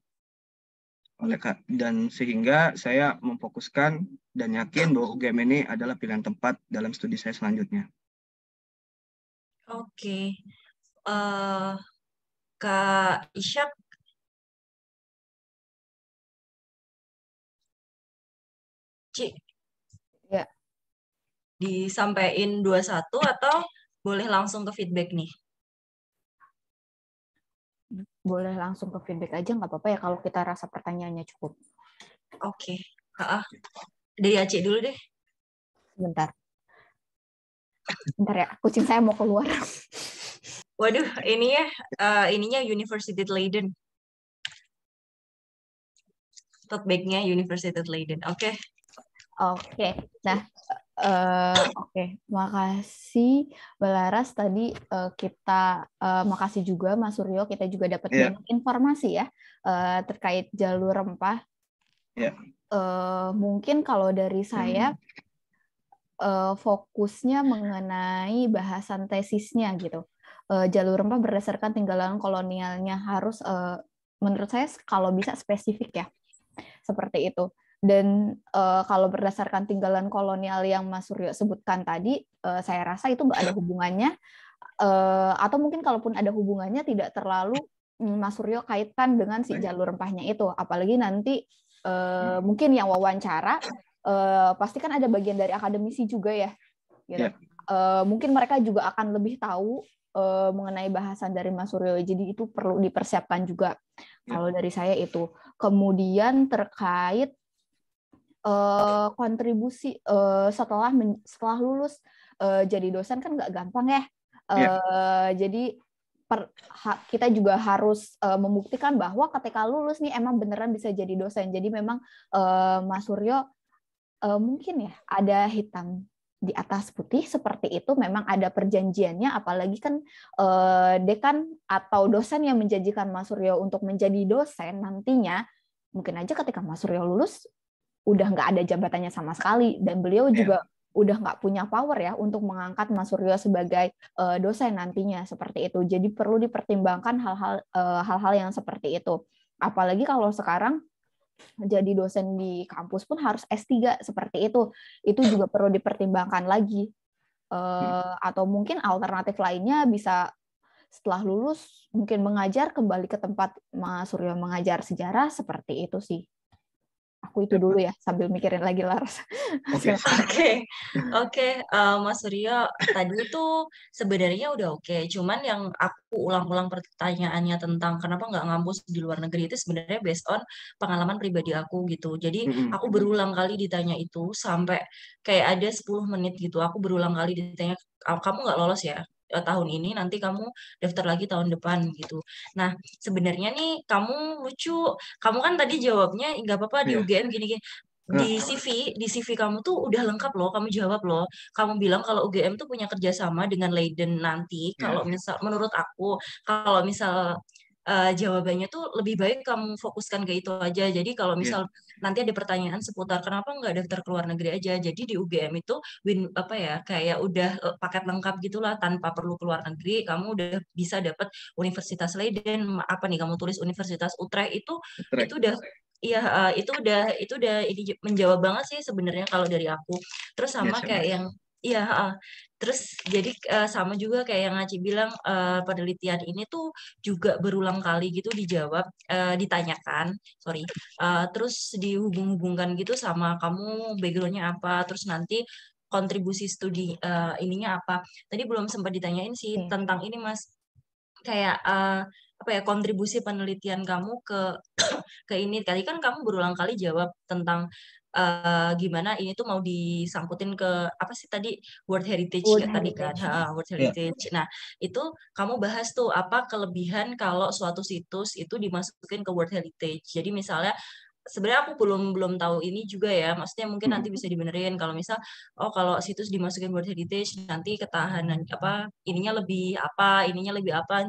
Dan sehingga saya memfokuskan dan yakin bahwa UGM ini adalah pilihan tempat dalam studi saya selanjutnya. Oke. Kak Ishak, Ci, Ya, disampaikan 21 atau boleh langsung ke feedback nih? boleh langsung ke feedback aja, nggak apa-apa ya kalau kita rasa pertanyaannya cukup. Oke. Dari Aceh dulu deh. Bentar ya, kucing saya mau keluar. Waduh, ininya University Leiden. Tote bag-nya University Leiden. Oke. Nah, oke, makasih Mbak Laras. Tadi kita makasih juga Mas Suryo, kita juga dapat banyak informasi ya terkait jalur rempah. Mungkin kalau dari saya fokusnya mengenai bahasan tesisnya gitu. Jalur rempah berdasarkan tinggalan kolonialnya harus menurut saya kalau bisa spesifik ya. Seperti itu. Dan kalau berdasarkan tinggalan kolonial yang Mas Suryo sebutkan tadi, saya rasa itu nggak ada hubungannya, atau mungkin kalaupun ada hubungannya tidak terlalu Mas Suryo kaitkan dengan si jalur rempahnya itu. Apalagi nanti mungkin yang wawancara, pasti kan ada bagian dari akademisi juga ya. Gitu. Mungkin mereka juga akan lebih tahu mengenai bahasan dari Mas Suryo, jadi itu perlu dipersiapkan juga. Kalau dari saya itu. Kemudian terkait kontribusi setelah lulus jadi dosen kan nggak gampang ya. Jadi kita juga harus membuktikan bahwa ketika lulus nih emang beneran bisa jadi dosen. Jadi memang Mas Suryo mungkin ya ada hitam di atas putih seperti itu, memang ada perjanjiannya, apalagi kan dekan atau dosen yang menjanjikan Mas Suryo untuk menjadi dosen nantinya, mungkin aja ketika Mas Suryo lulus udah nggak ada jabatannya sama sekali, dan beliau juga udah nggak punya power ya untuk mengangkat Mas Suryo sebagai dosen nantinya, seperti itu. Jadi perlu dipertimbangkan hal-hal yang seperti itu. Apalagi kalau sekarang jadi dosen di kampus pun harus S3 seperti itu. Itu juga perlu dipertimbangkan lagi. Atau mungkin alternatif lainnya bisa setelah lulus mungkin mengajar kembali ke tempat Mas Suryo mengajar sejarah, seperti itu sih. Aku aku itu dulu ya sambil mikirin lagi Laras. Oke. Silakan. Oke, Mas Suryo, tadi itu sebenarnya udah oke. Cuman yang aku ulang-ulang pertanyaannya tentang kenapa nggak ngampus di luar negeri itu sebenarnya based on pengalaman pribadi aku gitu. Jadi aku berulang kali ditanya itu sampai kayak ada 10 menit gitu. Aku berulang kali ditanya, kamu nggak lolos ya tahun ini, nanti kamu daftar lagi tahun depan gitu. Nah, sebenarnya nih kamu lucu. Kamu kan tadi jawabnya nggak apa-apa di Iya. UGM gini-gini. Di CV kamu tuh udah lengkap loh, kamu jawab loh. Kamu bilang kalau UGM tuh punya kerjasama dengan Leiden nanti. Kalau misal, menurut aku, kalau misal jawabannya tuh lebih baik kamu fokuskan ke itu aja. Jadi kalau misal nanti ada pertanyaan seputar kenapa nggak daftar ke luar negeri aja. Jadi di UGM itu apa ya, kayak udah paket lengkap gitulah, tanpa perlu ke luar negeri. Kamu udah bisa dapat Universitas Leiden. Apa nih, kamu tulis Universitas Utrecht itu udah. Iya, itu udah ini menjawab banget sih sebenarnya kalau dari aku. Terus sama kayak yang terus jadi sama juga kayak yang Aci bilang, penelitian ini tuh juga berulang kali gitu dijawab, ditanyakan, terus dihubung-hubungkan gitu sama kamu background-nya apa, terus nanti kontribusi studi ininya apa. Tadi belum sempat ditanyain sih tentang ini Mas, kayak apa ya, kontribusi penelitian kamu ke ini. Tadi kan kamu berulang kali jawab tentang gimana ini tuh mau disangkutin ke apa sih tadi, World Heritage tadi kan, World Heritage. Nah, itu kamu bahas tuh apa kelebihan kalau suatu situs itu dimasukin ke World Heritage. Jadi misalnya sebenarnya aku belum tahu ini juga ya, maksudnya mungkin nanti bisa dibenerin kalau misal kalau situs dimasukin World Heritage nanti ketahanan apa ininya lebih apa,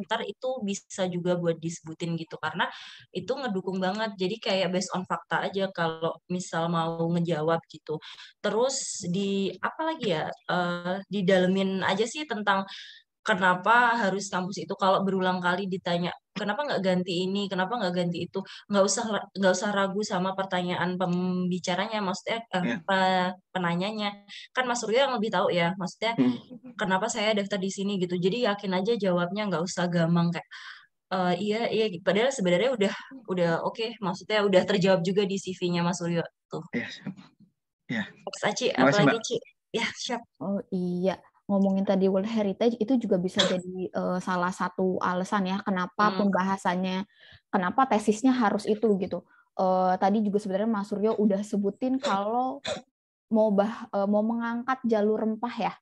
ntar itu bisa juga buat disebutin gitu, karena itu ngedukung banget. Jadi kayak based on fakta aja kalau misal mau ngejawab gitu. Terus di apa lagi ya, didalemin aja sih tentang kenapa harus kampus itu. Kalau berulang kali ditanya kenapa nggak ganti ini, kenapa nggak ganti itu, nggak usah ragu sama pertanyaan pembicaranya, maksudnya penanyanya. Kan Mas Suryo yang lebih tahu ya, maksudnya kenapa saya daftar di sini gitu. Jadi yakin aja jawabnya, nggak usah gampang kayak iya, padahal sebenarnya udah oke, maksudnya udah terjawab juga di CV-nya Mas Suryo tuh. Iya, siap. Ya. Terus Aci, apalagi Ci? Ya, siap. Oh iya, ngomongin tadi World Heritage itu juga bisa jadi salah satu alasan ya kenapa pembahasannya, kenapa tesisnya harus itu gitu. Tadi juga sebenarnya Mas Suryo udah sebutin kalau mau mengangkat jalur rempah ya,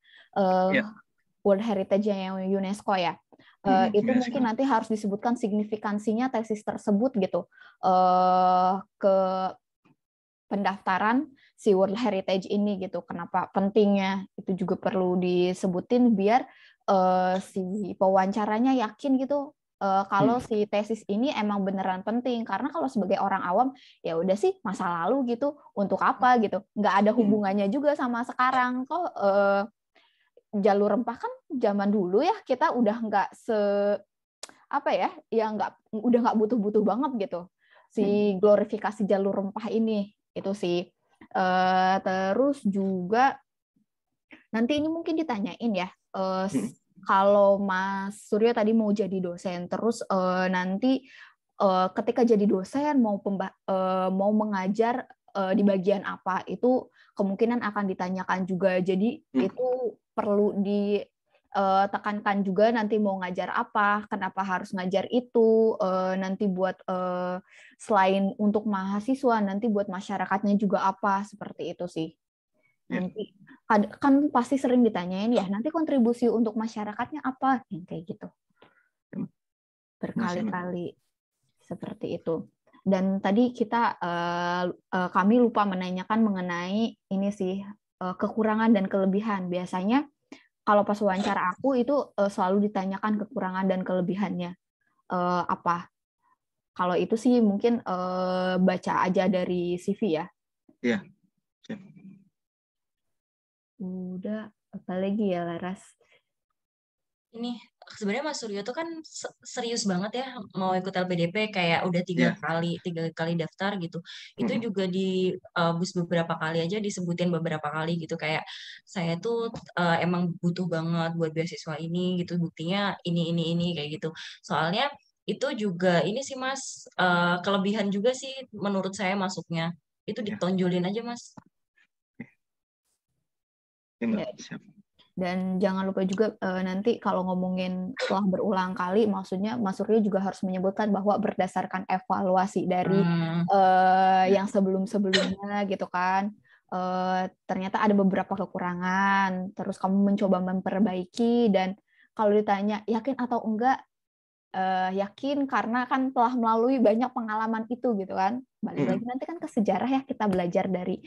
World Heritage yang UNESCO ya. Itu mungkin nanti harus disebutkan signifikansinya tesis tersebut gitu ke pendaftaran si World Heritage ini gitu. Kenapa pentingnya itu juga perlu disebutin biar si pewawancaranya yakin gitu kalau si tesis ini emang beneran penting. Karena kalau sebagai orang awam ya udah sih masa lalu gitu, untuk apa gitu, nggak ada hubungannya juga sama sekarang kok. Jalur rempah kan zaman dulu ya, kita udah nggak udah nggak butuh-butuh banget gitu si glorifikasi jalur rempah ini itu sih. Terus juga nanti ini mungkin ditanyain ya, kalau Mas Suryo tadi mau jadi dosen, terus nanti ketika jadi dosen mau mengajar di bagian apa, itu kemungkinan akan ditanyakan juga. Jadi itu perlu ditekankan juga, nanti mau ngajar apa, kenapa harus ngajar itu, nanti buat selain untuk mahasiswa, nanti buat masyarakatnya juga apa, seperti itu sih. Nanti kan pasti sering ditanyain ya, nanti kontribusi untuk masyarakatnya apa, yang kayak gitu. Berkali-kali seperti itu. Dan tadi kami lupa menanyakan mengenai ini sih, kekurangan dan kelebihan. Biasanya kalau pas wawancara aku itu selalu ditanyakan kekurangan dan kelebihannya apa. Kalau itu sih mungkin baca aja dari CV ya. Iya. Udah, apa lagi ya Laras? Ini sebenarnya Mas Suryo tuh kan serius banget ya mau ikut LPDP, kayak udah tiga kali daftar gitu. Itu juga di bus beberapa kali aja disebutin beberapa kali gitu, kayak saya tuh emang butuh banget buat beasiswa ini gitu, buktinya ini kayak gitu. Soalnya itu juga ini sih Mas, kelebihan juga sih menurut saya masuknya. itu Ya. ditonjolin aja Mas. Oke, Mbak. Ya. Siap. Dan jangan lupa juga nanti kalau ngomongin setelah berulang kali, maksudnya Mas Suryo juga harus menyebutkan bahwa berdasarkan evaluasi dari yang sebelum-sebelumnya gitu kan, ternyata ada beberapa kekurangan, terus kamu mencoba memperbaiki, dan kalau ditanya yakin atau enggak, yakin karena kan telah melalui banyak pengalaman itu gitu kan. Balik lagi nanti kan ke sejarah ya, kita belajar dari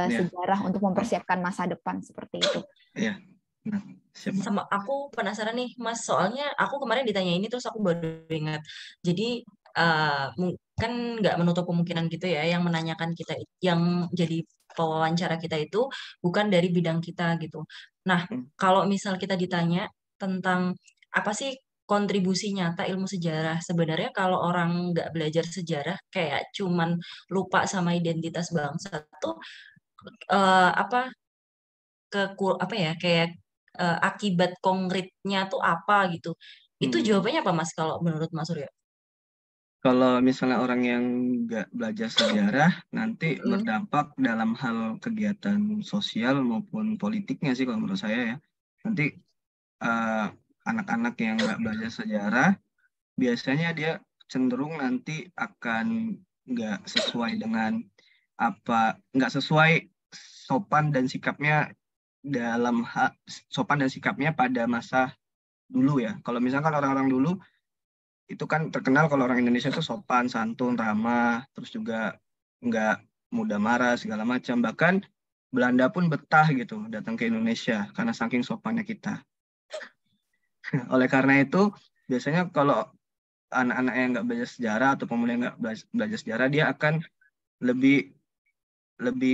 sejarah untuk mempersiapkan masa depan seperti itu. Iya. Nah, siap, Mbak. Sama aku penasaran nih Mas, soalnya aku kemarin ditanya ini terus aku baru ingat. Jadi kan nggak menutup kemungkinan gitu ya yang menanyakan kita, yang jadi pewawancara kita itu bukan dari bidang kita gitu. Nah, kalau misal kita ditanya tentang apa sih kontribusi nyata ilmu sejarah, sebenarnya kalau orang nggak belajar sejarah kayak cuman lupa sama identitas bangsa tuh apa apa ya, kayak akibat konkretnya tuh apa gitu. Itu jawabannya apa Mas kalau menurut Mas Suryo? Kalau misalnya orang yang nggak belajar sejarah, nanti berdampak dalam hal kegiatan sosial maupun politiknya sih kalau menurut saya ya. Nanti anak-anak yang nggak belajar sejarah, biasanya dia cenderung nanti akan nggak sesuai dengan nggak sesuai sopan dan sikapnya sopan dan sikapnya pada masa dulu ya. Kalau misalkan orang-orang dulu itu kan terkenal kalau orang Indonesia itu sopan, santun, ramah, terus juga nggak mudah marah segala macam. Bahkan Belanda pun betah gitu datang ke Indonesia karena saking sopannya kita. Oleh karena itu, biasanya kalau anak-anak yang nggak belajar sejarah atau pemuda yang nggak belajar sejarah, dia akan lebih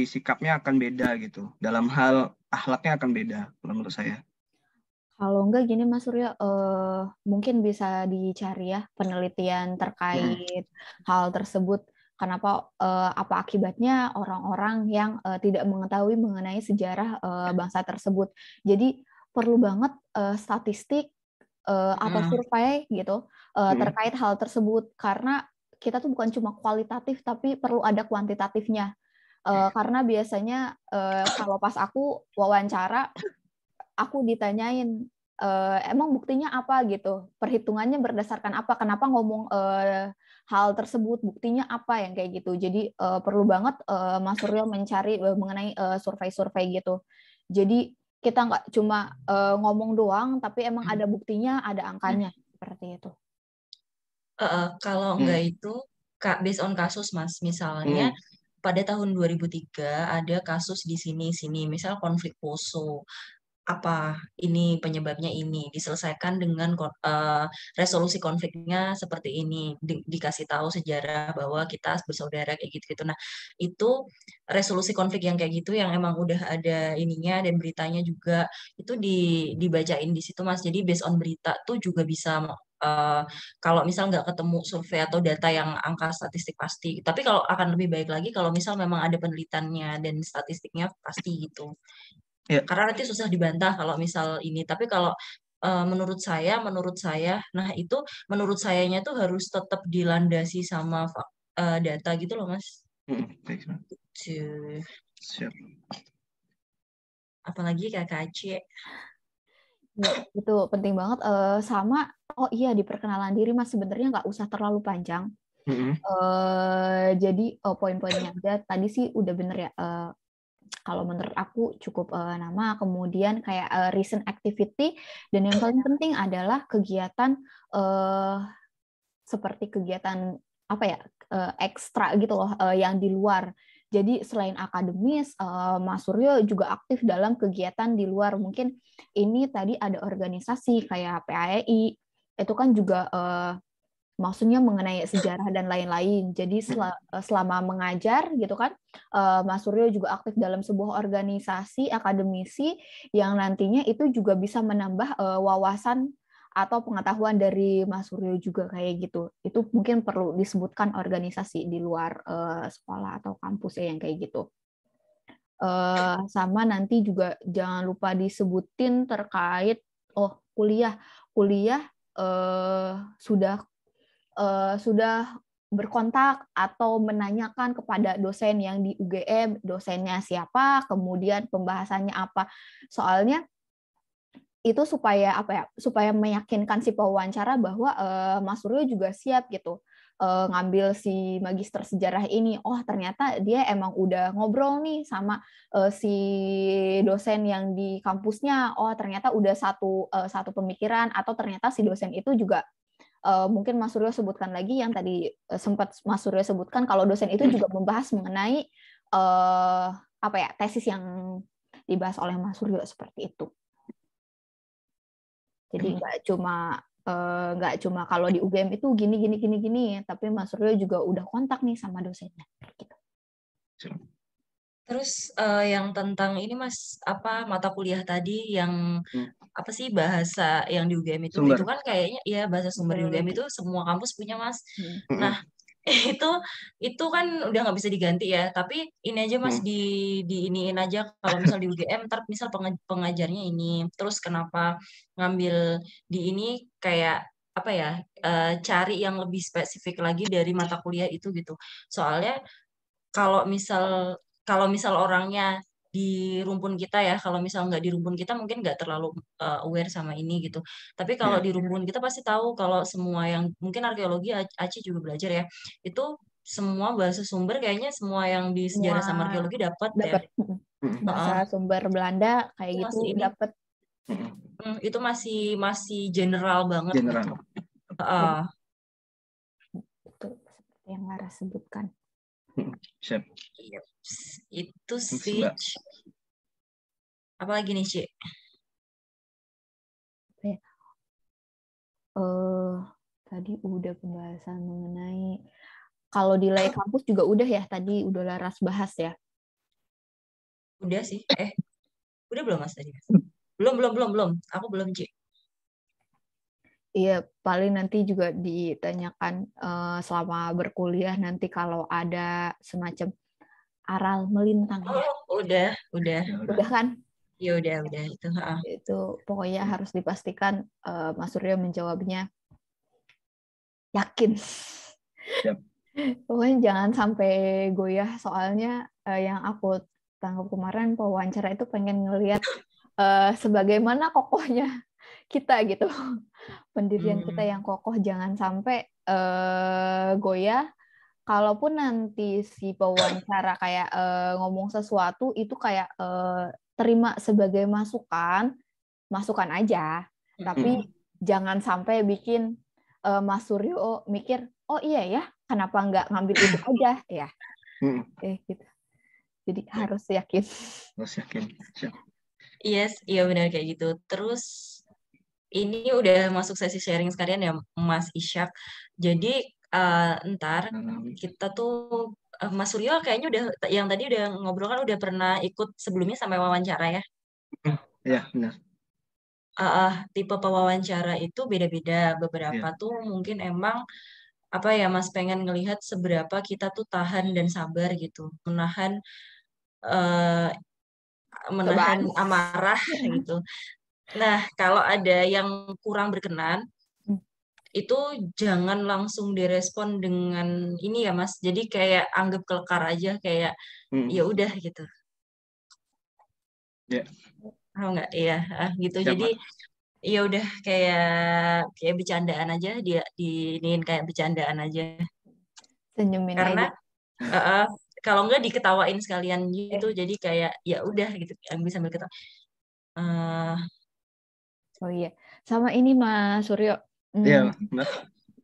sikapnya akan beda gitu. Dalam hal akhlaknya akan beda, kalau menurut saya. Kalau enggak gini Mas Surya, mungkin bisa dicari ya penelitian terkait hal tersebut. Kenapa, apa akibatnya orang-orang yang tidak mengetahui mengenai sejarah bangsa tersebut. Jadi perlu banget statistik atau survei gitu terkait hal tersebut, karena kita tuh bukan cuma kualitatif tapi perlu ada kuantitatifnya. Karena biasanya kalau pas aku wawancara, aku ditanyain emang buktinya apa gitu, perhitungannya berdasarkan apa, kenapa ngomong hal tersebut, buktinya apa, yang kayak gitu. Jadi perlu banget Mas Suryo mencari mengenai survei-survei gitu. Jadi kita nggak cuma ngomong doang, tapi emang ada buktinya, ada angkanya, seperti itu. Kalau enggak itu based on kasus Mas, misalnya pada tahun 2003 ada kasus di sini, misal konflik Poso. Apa ini penyebabnya, ini diselesaikan dengan resolusi konfliknya seperti ini, dikasih tahu sejarah bahwa kita bersaudara kayak gitu-gitu. Nah, itu resolusi konflik yang kayak gitu yang emang udah ada ininya dan beritanya juga itu dibacain di situ Mas. Jadi based on berita tuh juga bisa kalau misal nggak ketemu survei atau data yang angka statistik pasti. Tapi kalau akan lebih baik lagi kalau misal memang ada penelitiannya dan statistiknya pasti gitu. Karena nanti susah dibantah kalau misal ini. Tapi kalau menurut saya, nah itu menurut sayanya tuh harus tetap dilandasi sama data gitu loh Mas. Siap. Apalagi KKC. Ya, itu penting banget. Sama, oh iya, di perkenalan diri Mas, sebenarnya nggak usah terlalu panjang. Jadi poin-poinnya aja tadi sih udah bener ya. Kalau menurut aku cukup nama, kemudian kayak recent activity, dan yang paling penting adalah kegiatan seperti kegiatan apa ya, ekstra gitu loh, yang di luar. Jadi selain akademis, Mas Suryo juga aktif dalam kegiatan di luar. Mungkin ini tadi ada organisasi kayak PAEI, itu kan juga maksudnya mengenai sejarah dan lain-lain. Jadi selama mengajar gitu kan, Mas Suryo juga aktif dalam sebuah organisasi akademisi yang nantinya itu juga bisa menambah wawasan atau pengetahuan dari Mas Suryo juga kayak gitu. Itu mungkin perlu disebutkan organisasi di luar sekolah atau kampus ya yang kayak gitu. Sama nanti juga jangan lupa disebutin terkait kuliah sudah berkontak atau menanyakan kepada dosen yang di UGM, dosennya siapa, kemudian pembahasannya apa. Soalnya itu supaya apa ya? Supaya meyakinkan si pewawancara bahwa Mas Suryo juga siap gitu ngambil si magister sejarah ini. Oh, ternyata dia emang udah ngobrol nih sama si dosen yang di kampusnya. Oh, ternyata udah satu pemikiran, atau ternyata si dosen itu juga mungkin Mas Suryo sebutkan lagi yang tadi sempat Mas Suryo sebutkan, kalau dosen itu juga membahas mengenai apa ya, tesis yang dibahas oleh Mas Suryo seperti itu. Jadi nggak cuma kalau di UGM itu gini, tapi Mas Suryo juga udah kontak nih sama dosennya. Gitu. Terus yang tentang ini Mas, apa mata kuliah tadi yang apa sih bahasa yang di UGM itu Sumber. kan kayaknya ya bahasa sumber di UGM itu semua kampus punya Mas. Nah itu kan udah nggak bisa diganti ya, tapi ini aja Mas diiniin aja kalau misal di UGM ntar misal pengajarnya ini, terus kenapa ngambil di ini, kayak apa ya, cari yang lebih spesifik lagi dari mata kuliah itu gitu. Soalnya kalau misal orangnya di rumpun kita ya, kalau misal nggak di rumpun kita mungkin nggak terlalu aware sama ini gitu. Tapi kalau di rumpun kita pasti tahu kalau semua yang mungkin arkeologi, Aci juga belajar ya, itu semua bahasa sumber kayaknya semua yang di sejarah sama arkeologi dapat ya. Bahasa sumber Belanda kayak gitu dapat. Itu masih general banget. General. Betul, seperti yang Lara sebutkan. Siap. Itu sih. Apalagi nih, Cik? Tadi udah pembahasan mengenai kalau di nilai kampus juga udah ya, tadi udah Laras bahas ya. Udah sih. Udah belum Mas tadi? Belum. Aku belum, Cik. Iya, paling nanti juga ditanyakan selama berkuliah nanti kalau ada semacam aral melintang. Oh, udah. Udah kan? Ya udah itu. Itu pokoknya harus dipastikan Mas Suryo menjawabnya yakin. Yep. Pokoknya jangan sampai goyah, soalnya yang aku tangkap kemarin pewawancara itu pengen ngelihat sebagaimana kokohnya kita gitu, pendirian kita yang kokoh, jangan sampai goyah. Kalaupun nanti si pewawancara kayak ngomong sesuatu itu kayak terima sebagai masukan aja, tapi jangan sampai bikin Mas Suryo mikir, oh iya ya, kenapa nggak ngambil itu aja ya, gitu. Jadi harus yakin. Yes, iya benar kayak gitu. Terus ini udah masuk sesi sharing sekalian ya Mas Ishak. Jadi ntar kita tuh Mas Suryo kayaknya udah yang tadi udah ngobrol kan udah pernah ikut sebelumnya sampai wawancara ya? Iya, benar. Tipe pewawancara itu beda-beda. Beberapa tuh mungkin emang apa ya Mas pengen ngelihat seberapa kita tuh tahan dan sabar gitu, menahan amarah gitu. Nah, kalau ada yang kurang berkenan, itu jangan langsung direspon dengan ini ya Mas. Jadi kayak anggap kelekar aja, kayak ya udah gitu. Oh enggak, iya gitu. Siap, jadi ya udah kayak bercandaan aja, dia diinin kayak bercandaan aja. Senyumin karena aja. Kalau enggak diketawain sekalian gitu, jadi kayak ya udah gitu, bisa sambil ketawa. Oh iya, sama ini Mas Suryo. Iya,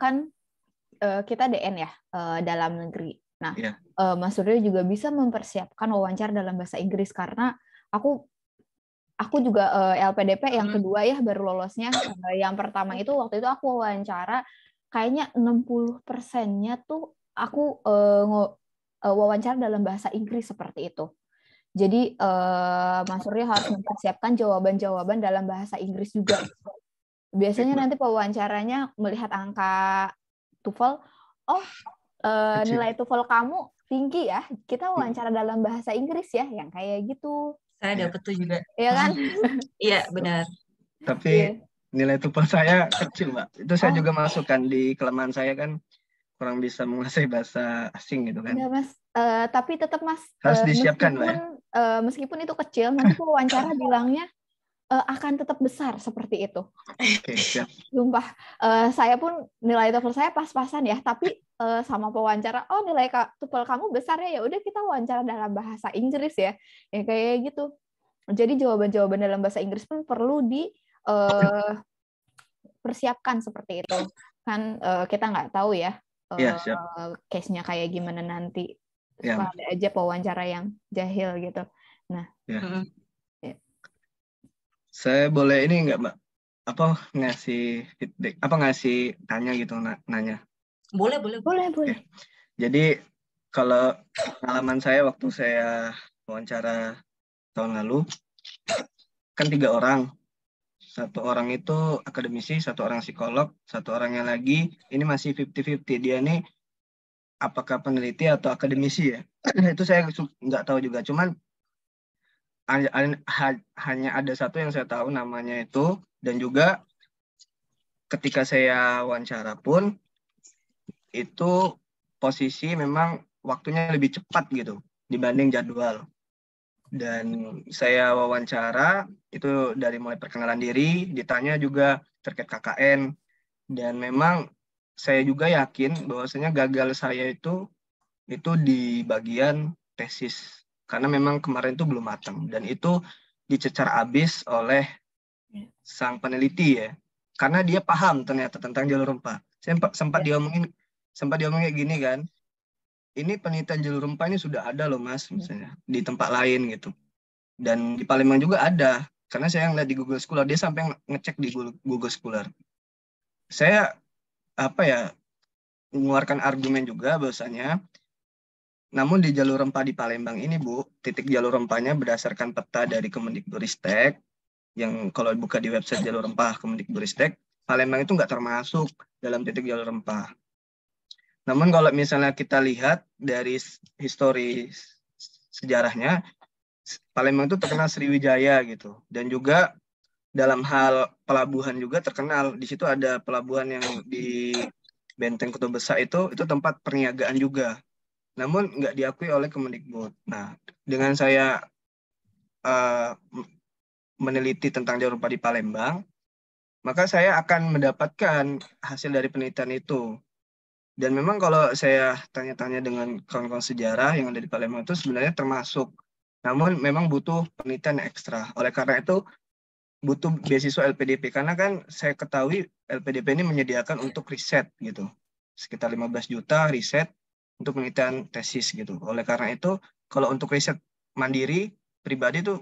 kan kita DN ya, dalam negeri. Nah, Mas Suryo juga bisa mempersiapkan wawancara dalam bahasa Inggris, karena aku juga LPDP yang kedua ya baru lolosnya. Yang pertama itu waktu itu aku wawancara, kayaknya 60%-nya tuh aku wawancara dalam bahasa Inggris seperti itu. Jadi Mas Suryo harus mempersiapkan jawaban-jawaban dalam bahasa Inggris juga. Biasanya nanti pewawancaranya melihat angka TOEFL, nilai TOEFL kamu tinggi ya, kita wawancara dalam bahasa Inggris ya, yang kayak gitu. Saya dapat tuh juga. Iya kan? Iya, benar. Tapi nilai TOEFL saya kecil, Mbak. Itu saya juga masukkan di kelemahan saya kan, kurang bisa menguasai bahasa asing gitu kan. Enggak, Mas. Tapi tetap, Mas, Harus disiapkan, Mbak. meskipun itu kecil, nanti wawancara bilangnya akan tetap besar seperti itu. Oke, siap. Sumpah, saya pun nilai TOEFL saya pas-pasan ya, tapi sama pewawancara, oh nilai TOEFL kamu besar ya udah kita wawancara dalam bahasa Inggris ya. Ya kayak gitu. Jadi jawaban-jawaban dalam bahasa Inggris pun perlu dipersiapkan seperti itu. Kan kita nggak tahu ya Iya, siap. case-nya kayak gimana nanti. Ya. Suka ada aja pewawancara yang jahil gitu. Nah, ya. Saya boleh ini nggak, Mbak? Apa ngasih feedback? Apa ngasih tanya gitu, nanya? Boleh. Oke. Jadi kalau pengalaman saya waktu saya wawancara tahun lalu, kan 3 orang. 1 orang itu akademisi, 1 orang psikolog, 1 orangnya lagi ini masih 50-50. Dia nih apakah peneliti atau akademisi ya? Itu saya nggak tahu juga. Cuman hanya ada 1 yang saya tahu namanya itu, dan juga ketika saya wawancara pun itu posisi memang waktunya lebih cepat gitu dibanding jadwal. Dan saya wawancara itu dari mulai perkenalan diri, ditanya juga terkait KKN, dan memang saya juga yakin bahwasanya gagal saya itu di bagian tesis, karena memang kemarin itu belum matang, dan itu dicecar habis oleh sang peneliti ya, karena dia paham ternyata tentang jalur rempah. Saya sempat diomongin kayak gini kan, ini penelitian jalur rempah ini sudah ada loh Mas, misalnya di tempat lain gitu. Dan di Palembang juga ada, karena saya ngeliat di Google Scholar, dia sampai ngecek di Google Scholar. Saya mengeluarkan argumen juga bahwasanya, namun di jalur rempah di Palembang ini Bu, titik jalur rempahnya berdasarkan peta dari Kemendikbudristek, yang kalau buka di website jalur rempah Kemendikbudristek, Palembang itu nggak termasuk dalam titik jalur rempah. Namun kalau misalnya kita lihat dari histori sejarahnya, Palembang itu terkenal Sriwijaya gitu, dan juga dalam hal pelabuhan juga terkenal. Di situ ada pelabuhan yang di Benteng Kota Besar itu tempat perniagaan juga. Namun nggak diakui oleh Kemendikbud. Nah, dengan saya meneliti tentang jalur rempah di Palembang, maka saya akan mendapatkan hasil dari penelitian itu. Dan memang kalau saya tanya-tanya dengan kawan-kawan sejarah yang ada di Palembang itu sebenarnya termasuk. Namun memang butuh penelitian ekstra. Oleh karena itu butuh beasiswa LPDP. Karena kan saya ketahui LPDP ini menyediakan untuk riset gitu. Sekitar 15 juta riset untuk penelitian tesis gitu. Oleh karena itu kalau untuk riset mandiri, pribadi itu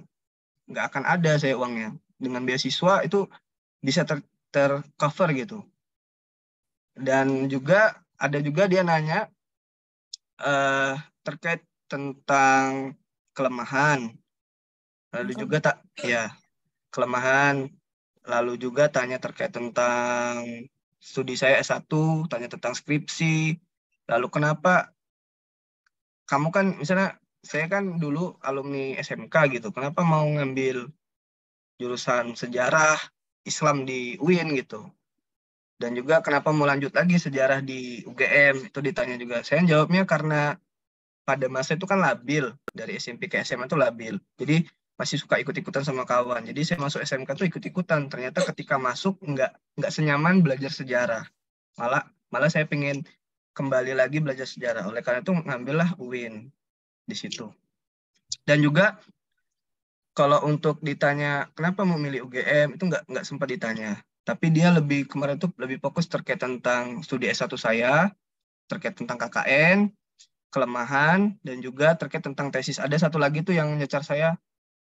nggak akan ada saya uangnya. Dengan beasiswa itu bisa tercover gitu. Dan juga ada juga dia nanya terkait tentang kelemahan, lalu juga kelemahan, lalu juga tanya terkait tentang studi saya S1, tanya tentang skripsi, lalu kenapa kamu kan, misalnya saya kan dulu alumni SMK gitu, kenapa mau ngambil jurusan sejarah Islam di UIN gitu. Dan juga kenapa mau lanjut lagi sejarah di UGM, itu ditanya juga. Saya jawabnya karena pada masa itu kan labil, dari SMP ke SMA itu labil. Jadi masih suka ikut-ikutan sama kawan. Jadi saya masuk SMK tuh ikut-ikutan. Ternyata ketika masuk nggak senyaman belajar sejarah. Malah saya pengen kembali lagi belajar sejarah. Oleh karena itu ngambillah UIN di situ. Dan juga kalau untuk ditanya kenapa memilih UGM, itu nggak sempat ditanya. Tapi dia kemarin tuh lebih fokus terkait tentang studi S1 saya, terkait tentang KKN, kelemahan, dan juga terkait tentang tesis. Ada satu lagi tuh yang nyecar saya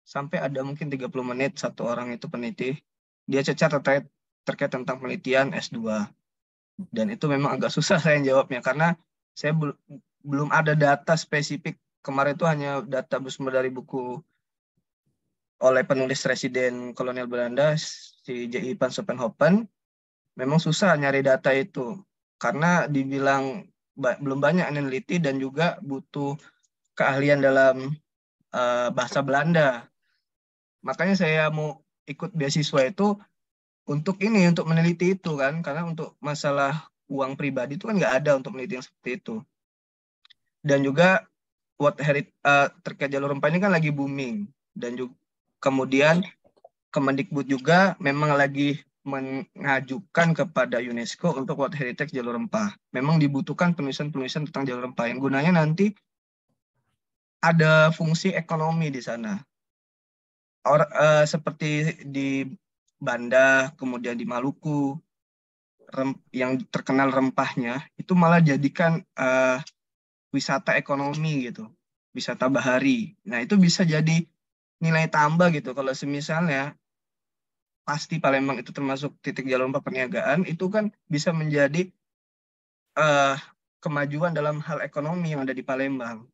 sampai ada mungkin 30 menit, 1 orang itu peneliti. Dia cecar terkait tentang penelitian S2. Dan itu memang agak susah saya jawabnya, karena saya belum ada data spesifik. Kemarin itu hanya data bersumber dari buku oleh penulis residen kolonial Belanda, si J.I. van Solnhoven. Memang susah nyari data itu, karena dibilang belum banyak peneliti dan juga butuh keahlian dalam bahasa Belanda. Makanya saya mau ikut beasiswa itu untuk meneliti itu kan, karena untuk masalah uang pribadi itu kan nggak ada untuk meneliti yang seperti itu. Dan juga terkait jalur rempah ini kan lagi booming, dan juga kemudian Kemendikbud juga memang lagi mengajukan kepada UNESCO untuk World Heritage jalur rempah. Memang dibutuhkan penulisan-penulisan tentang jalur rempah yang gunanya nanti ada fungsi ekonomi di sana. Seperti di Banda, kemudian di Maluku, yang terkenal rempahnya, itu malah jadikan wisata ekonomi gitu, wisata bahari. Nah, itu bisa jadi nilai tambah gitu. Kalau semisalnya pasti Palembang itu termasuk titik jalur rempah perniagaan, itu kan bisa menjadi kemajuan dalam hal ekonomi yang ada di Palembang.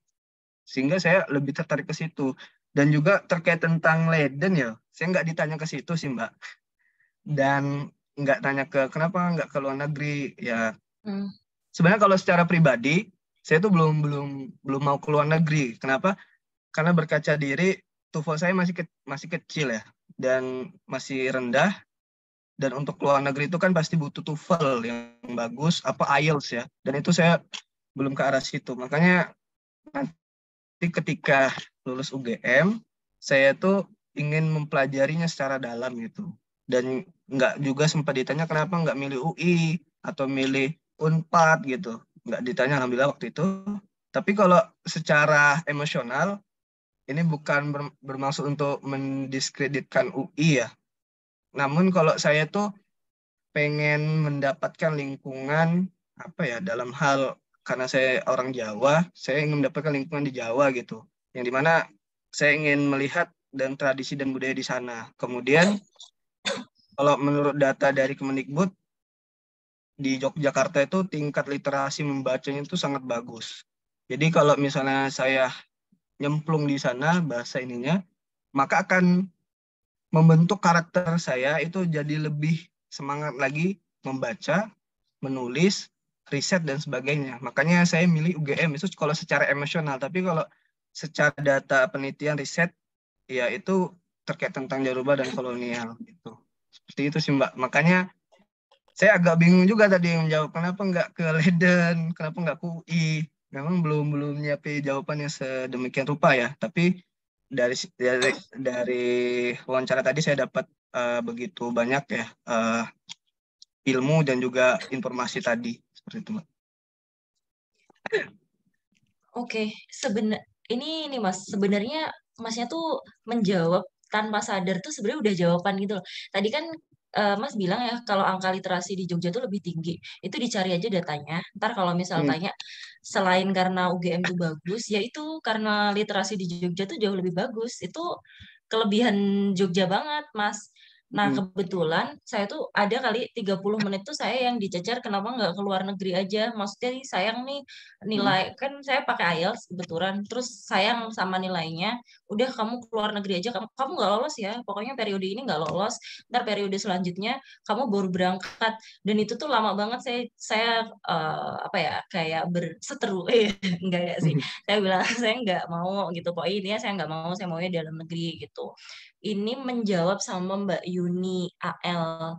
Sehingga saya lebih tertarik ke situ. Dan juga terkait tentang Leiden ya, saya nggak ditanya ke situ sih Mbak. Dan nggak tanya kenapa nggak ke luar negeri ya. Sebenarnya kalau secara pribadi, saya tuh belum mau ke luar negeri. Kenapa? Karena berkaca diri, TOEFL saya masih kecil ya, dan masih rendah. Dan untuk luar negeri itu kan pasti butuh TOEFL yang bagus, apa IELTS ya. Dan itu saya belum ke arah situ. Makanya nanti ketika lulus UGM, saya tuh ingin mempelajarinya secara dalam gitu. Dan nggak juga sempat ditanya kenapa nggak milih UI atau milih UNPAD gitu. Nggak ditanya, alhamdulillah waktu itu. Tapi kalau secara emosional, ini bukan bermaksud untuk mendiskreditkan UI ya. Namun kalau saya tuh pengen mendapatkan lingkungan apa ya, dalam hal karena saya orang Jawa, saya ingin mendapatkan lingkungan di Jawa gitu, yang dimana saya ingin melihat dan tradisi dan budaya di sana. Kemudian kalau menurut data dari Kemendikbud, di Yogyakarta itu tingkat literasi membacanya itu sangat bagus. Jadi kalau misalnya saya nyemplung di sana bahasa ininya, maka akan membentuk karakter saya itu jadi lebih semangat lagi membaca, menulis, riset, dan sebagainya. Makanya saya milih UGM itu kalau secara emosional. Tapi kalau secara data penelitian riset, ya itu terkait tentang Jaruba dan kolonial. Gitu. Seperti itu sih Mbak. Makanya saya agak bingung juga tadi menjawab kenapa nggak ke Leiden, kenapa nggak ke UI. Memang belum nyiapin jawaban yang sedemikian rupa ya. Tapi dari wawancara tadi saya dapat begitu banyak ya ilmu dan juga informasi tadi seperti itu Mbak. Oke, ini Mas, sebenarnya Masnya tuh menjawab tanpa sadar tuh sebenarnya udah jawaban gitu loh. Tadi kan Mas bilang ya kalau angka literasi di Jogja tuh lebih tinggi. Itu dicari aja datanya. Ntar kalau misal tanya selain karena UGM tuh bagus, ya itu karena literasi di Jogja tuh jauh lebih bagus. Itu kelebihan Jogja banget, Mas. Nah, kebetulan saya tuh ada kali 30 menit tuh saya yang dicecer kenapa nggak ke luar negeri aja. Maksudnya nih sayang nih nilai, kan saya pakai IELTS kebetulan, terus sayang sama nilainya. Udah kamu ke luar negeri aja, kamu nggak lolos ya. Pokoknya periode ini nggak lolos. Ntar periode selanjutnya kamu baru berangkat. Dan itu tuh lama banget saya apa ya kayak berseteru. Enggak ya sih. Saya bilang saya nggak mau gitu. Pokoknya intinya saya nggak mau, saya maunya dalam negeri gitu. Ini menjawab sama Mbak Yuni AL.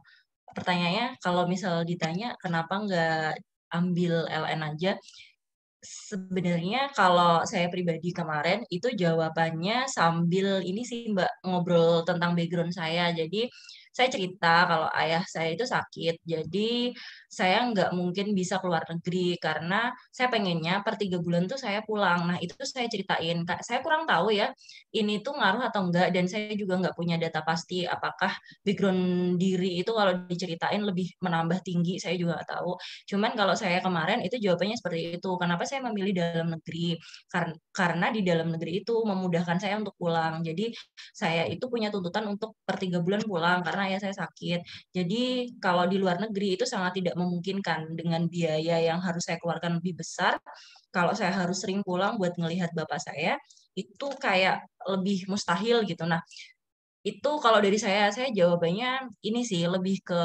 Pertanyaannya, kalau misal ditanya kenapa nggak ambil LN aja, sebenarnya kalau saya pribadi kemarin itu jawabannya sambil ini sih Mbak ngobrol tentang background saya. Jadi saya cerita kalau ayah saya itu sakit, jadi saya nggak mungkin bisa keluar negeri karena saya pengennya per 3 bulan tuh saya pulang. Nah itu tuh saya ceritain, Kak, saya kurang tahu ya ini tuh ngaruh atau enggak, dan saya juga nggak punya data pasti apakah background diri itu kalau diceritain lebih menambah tinggi, saya juga nggak tahu. Cuman kalau saya kemarin itu jawabannya seperti itu. Kenapa saya memilih dalam negeri? Karena di dalam negeri itu memudahkan saya untuk pulang. Jadi saya itu punya tuntutan untuk per 3 bulan pulang karena ya saya sakit. Jadi kalau di luar negeri itu sangat tidak memungkinkan dengan biaya yang harus saya keluarkan lebih besar. Kalau saya harus sering pulang buat ngelihat bapak saya, itu kayak lebih mustahil gitu. Nah, itu kalau dari saya jawabannya ini sih lebih ke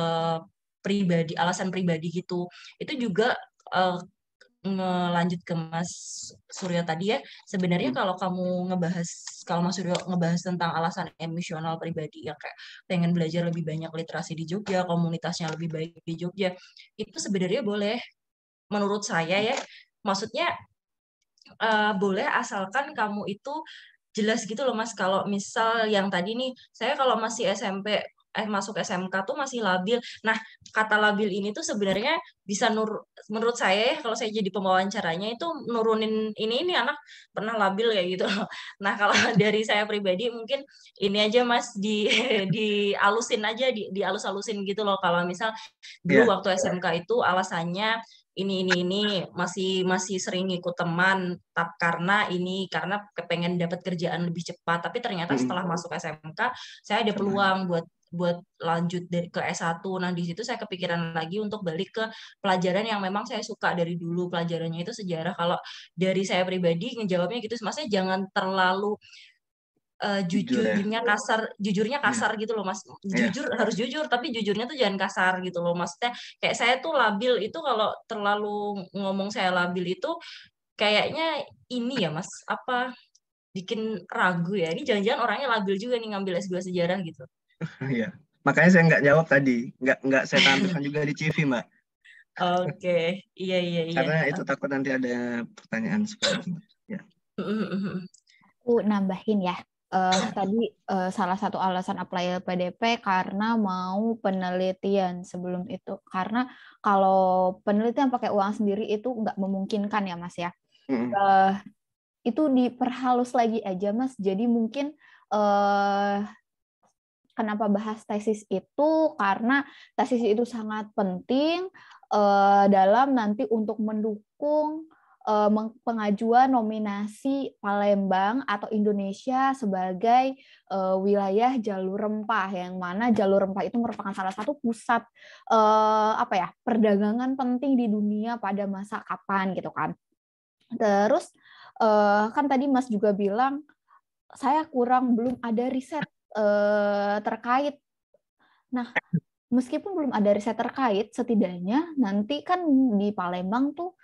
pribadi, alasan pribadi gitu. Itu juga ngelanjut ke Mas Suryo tadi ya, sebenarnya kalau Mas Suryo ngebahas tentang alasan emosional pribadi ya kayak pengen belajar lebih banyak literasi di Jogja, komunitasnya lebih baik di Jogja, itu sebenarnya boleh menurut saya ya, maksudnya boleh asalkan kamu itu jelas gitu loh Mas. Kalau misal yang tadi nih, saya kalau masih SMP masuk SMK tuh masih labil. Nah, kata labil ini tuh sebenarnya bisa menurut saya ya, kalau saya jadi pembawaancaranya itu nurunin ini anak pernah labil kayak gitu. Nah, kalau dari saya pribadi mungkin ini aja Mas dialusin aja, dialus-alusin gitu loh. Kalau misal dulu waktu SMK itu alasannya ini masih sering ikut teman karena kepengen dapat kerjaan lebih cepat, tapi ternyata setelah masuk SMK saya ada peluang buat lanjut ke S1. Nah, di situ saya kepikiran lagi untuk balik ke pelajaran yang memang saya suka dari dulu, pelajarannya itu sejarah. Kalau dari saya pribadi ngejawabnya gitu, maksudnya jangan terlalu jujurnya kasar gitu loh Mas. Harus jujur, tapi jujurnya tuh jangan kasar gitu loh. Maksudnya kayak saya tuh labil itu kalau terlalu ngomong saya labil itu kayaknya ini ya Mas, bikin ragu ya. Ini jangan-jangan orangnya labil juga nih ngambil S2 sejarah gitu. Iya. Makanya saya nggak jawab tadi. Nggak saya tampilkan juga di CV, Mbak. Oke. Iya. Karena itu takut nanti ada pertanyaan seperti itu. Ya. Aku nambahin ya. Tadi salah satu alasan apply LPDP karena mau penelitian sebelum itu. Karena kalau penelitian pakai uang sendiri itu nggak memungkinkan ya Mas ya. Itu diperhalus lagi aja Mas. Jadi mungkin kenapa bahas tesis itu? Karena tesis itu sangat penting dalam nanti untuk mendukung pengajuan nominasi Palembang atau Indonesia sebagai wilayah jalur rempah, yang mana jalur rempah itu merupakan salah satu pusat perdagangan penting di dunia pada masa kapan gitu kan. Terus kan tadi Mas juga bilang saya belum ada riset terkait. Nah, meskipun belum ada riset terkait, setidaknya nanti kan di Palembang tuh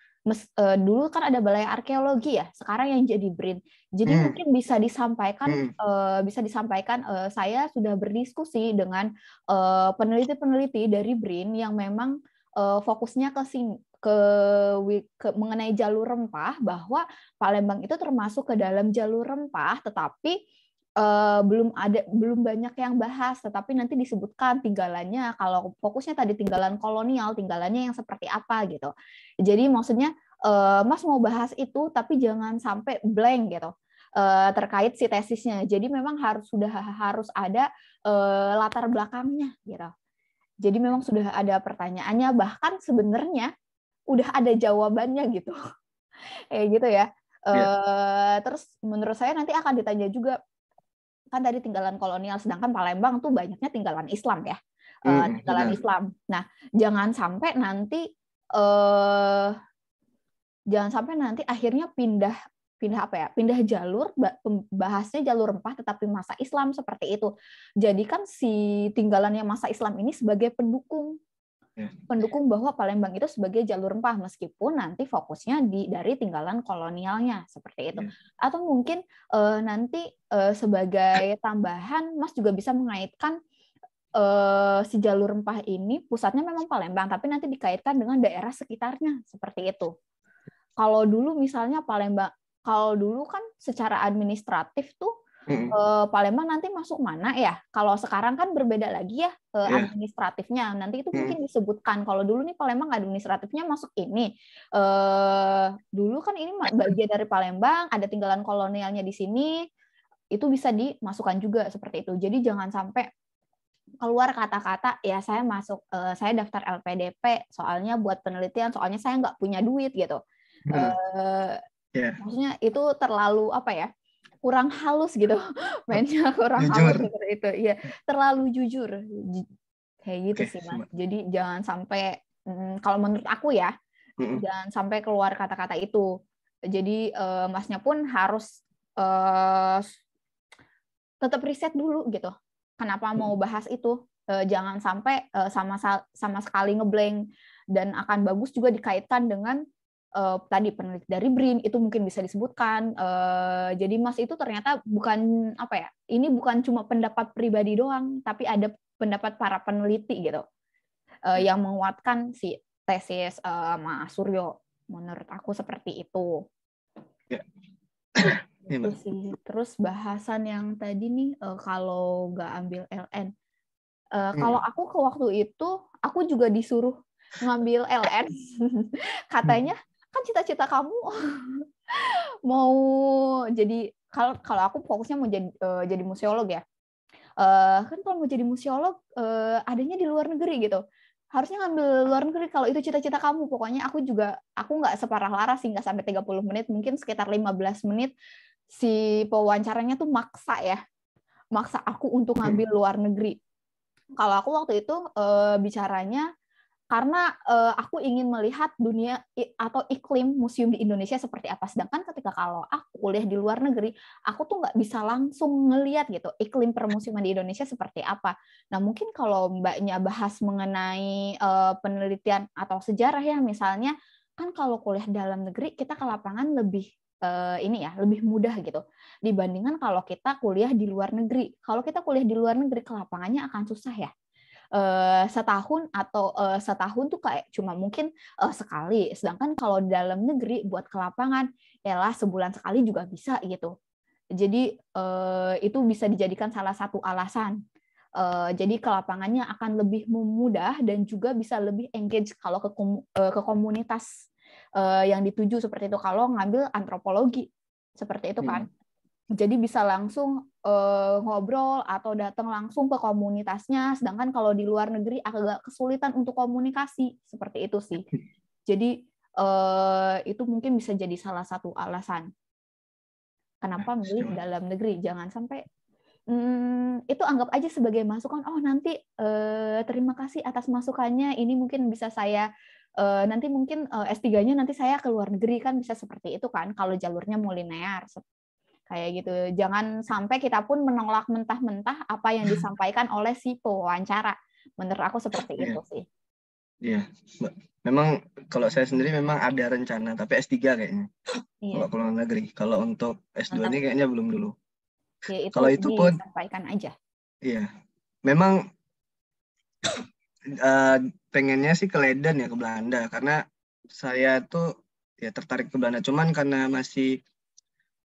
dulu kan ada balai arkeologi ya, sekarang yang jadi BRIN. Jadi mungkin bisa disampaikan saya sudah berdiskusi dengan peneliti-peneliti dari BRIN yang memang fokusnya mengenai jalur rempah, bahwa Palembang itu termasuk ke dalam jalur rempah, tetapi belum banyak yang bahas, tetapi nanti disebutkan tinggalannya. Kalau fokusnya tadi tinggalan kolonial, tinggalannya yang seperti apa gitu. Jadi maksudnya Mas mau bahas itu, tapi jangan sampai blank gitu terkait si tesisnya. Jadi memang harus ada latar belakangnya gitu. Jadi memang sudah ada pertanyaannya, bahkan sebenarnya udah ada jawabannya gitu. Kayak gitu ya. Terus menurut saya nanti akan ditanya juga, kan tadi tinggalan kolonial, sedangkan Palembang tuh banyaknya tinggalan Islam ya, tinggalan Islam. Nah, jangan sampai nanti akhirnya pindah jalur, bahasnya jalur rempah tetapi masa Islam seperti itu. Jadi kan si tinggalannya masa Islam ini sebagai pendukung bahwa Palembang itu sebagai jalur rempah, meskipun nanti fokusnya dari tinggalan kolonialnya seperti itu. Atau mungkin nanti sebagai tambahan, Mas juga bisa mengaitkan si jalur rempah ini pusatnya memang Palembang, tapi nanti dikaitkan dengan daerah sekitarnya seperti itu. Kalau dulu misalnya kalau dulu kan secara administratif tuh Palembang nanti masuk mana ya? Kalau sekarang kan berbeda lagi ya administratifnya. Nanti itu mungkin disebutkan. Kalau dulu nih Palembang administratifnya masuk ini. Dulu kan ini bagian dari Palembang, ada tinggalan kolonialnya di sini. Itu bisa dimasukkan juga seperti itu. Jadi jangan sampai keluar kata-kata ya saya daftar LPDP soalnya buat penelitian, soalnya saya nggak punya duit gitu. Maksudnya itu terlalu kurang halus gitu, mainnya kurang halus seperti itu. Iya, terlalu jujur kayak gitu sih Mas. Jadi jangan sampai, kalau menurut aku ya, jangan sampai keluar kata-kata itu. Jadi Masnya pun harus tetap riset dulu gitu. Kenapa mau bahas itu? Jangan sampai sama sekali ngeblank, dan akan bagus juga dikaitkan dengan tadi peneliti dari BRIN itu mungkin bisa disebutkan. Jadi Mas itu ternyata bukan apa ya? Ini bukan cuma pendapat pribadi doang, tapi ada pendapat para peneliti gitu yang menguatkan si tesis Mas Suryo. Menurut aku seperti itu. Ya. Itu sih. Terus bahasan yang tadi nih kalau nggak ambil LN. Kalau aku ke waktu itu aku juga disuruh ngambil LN. Katanya kan cita-cita kamu mau jadi kalau aku fokusnya mau jadi museolog ya. Kan kalau mau jadi museolog adanya di luar negeri gitu. Harusnya ngambil luar negeri kalau itu cita-cita kamu. Pokoknya aku nggak separah Laras sih, nggak sampai 30 menit, mungkin sekitar 15 menit si pewawancaranya tuh maksa aku untuk ngambil luar negeri. Kalau aku waktu itu bicaranya karena aku ingin melihat dunia atau iklim museum di Indonesia seperti apa. Sedangkan ketika kalau aku kuliah di luar negeri, aku tuh nggak bisa langsung ngelihat gitu iklim permusiuman di Indonesia seperti apa. Nah mungkin kalau Mbaknya bahas mengenai penelitian atau sejarah ya, misalnya kan kalau kuliah dalam negeri kita ke lapangan lebih lebih mudah gitu dibandingkan kalau kita kuliah di luar negeri. Kalau kita kuliah di luar negeri ke lapangannya akan susah ya. Setahun tuh kayak cuma mungkin sekali. Sedangkan kalau dalam negeri buat ke lapangan yalah sebulan sekali juga bisa gitu. Jadi itu bisa dijadikan salah satu alasan. Jadi ke lapangannya akan lebih mudah dan juga bisa lebih engage kalau ke komunitas yang dituju seperti itu. Kalau ngambil antropologi seperti itu kan. Jadi bisa langsung ngobrol atau datang langsung ke komunitasnya, sedangkan kalau di luar negeri agak kesulitan untuk komunikasi, seperti itu sih. Jadi itu mungkin bisa jadi salah satu alasan kenapa milih dalam negeri. Jangan sampai itu anggap aja sebagai masukan, oh nanti terima kasih atas masukannya, ini mungkin bisa saya nanti mungkin S3-nya nanti saya ke luar negeri, kan bisa seperti itu kan kalau jalurnya mau linear. Kayak gitu. Jangan sampai kita pun menolak mentah-mentah apa yang disampaikan oleh si pewawancara. Menurut aku seperti itu sih. Iya. Memang kalau saya sendiri memang ada rencana, tapi S3 kayaknya. Kalau ke luar negeri. Kalau untuk S2 ini kayaknya belum dulu. Ya, kalau itu pun disampaikan aja. Iya. Memang pengennya sih ke Leiden ya, ke Belanda. Karena saya tuh ya tertarik ke Belanda. Cuman karena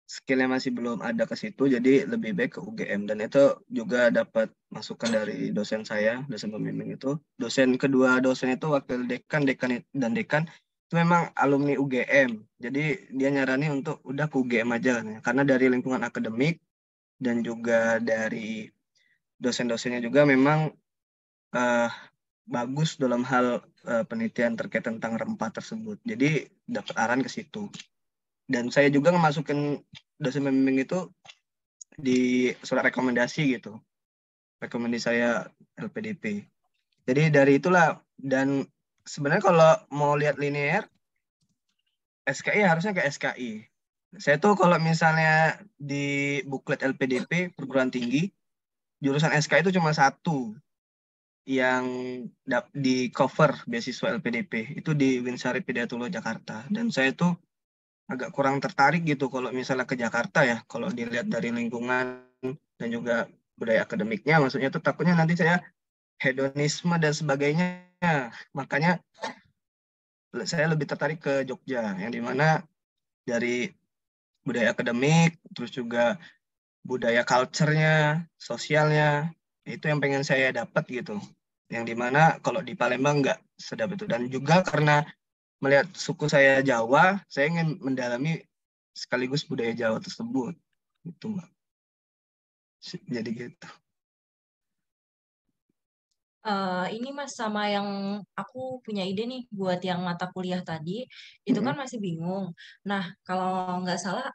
skillnya masih belum ada ke situ, jadi lebih baik ke UGM. Dan itu juga dapat masukan dari dosen saya, dosen pembimbing itu. Kedua dosen itu wakil dekan dan dekan itu memang alumni UGM. Jadi dia nyarani untuk udah ke UGM aja. Karena dari lingkungan akademik dan juga dari dosen-dosennya juga memang bagus dalam hal penelitian terkait tentang rempah tersebut. Jadi dapat arahan ke situ. Dan saya juga ngemasukin dosen pembimbing itu di surat rekomendasi gitu. Rekomendasi saya LPDP. Jadi dari itulah, dan sebenarnya kalau mau lihat linear, SKI harusnya ke SKI. Saya tuh kalau misalnya di buklet LPDP perguruan tinggi, jurusan SKI itu cuma satu yang di cover beasiswa LPDP, itu di Winsari Pidiatullah Jakarta. Dan saya tuh agak kurang tertarik gitu kalau misalnya ke Jakarta ya, kalau dilihat dari lingkungan dan juga budaya akademiknya, maksudnya tuh takutnya nanti saya hedonisme dan sebagainya. Makanya saya lebih tertarik ke Jogja, yang dimana dari budaya akademik, terus juga budaya culture-nya, sosialnya, itu yang pengen saya dapat gitu. Yang dimana kalau di Palembang nggak sedap itu. Dan juga karena melihat suku saya Jawa, saya ingin mendalami sekaligus budaya Jawa tersebut. Itu, Mbak. Jadi gitu. Ini Mas, sama yang aku punya ide nih buat yang mata kuliah tadi, itu kan masih bingung. Nah, kalau nggak salah,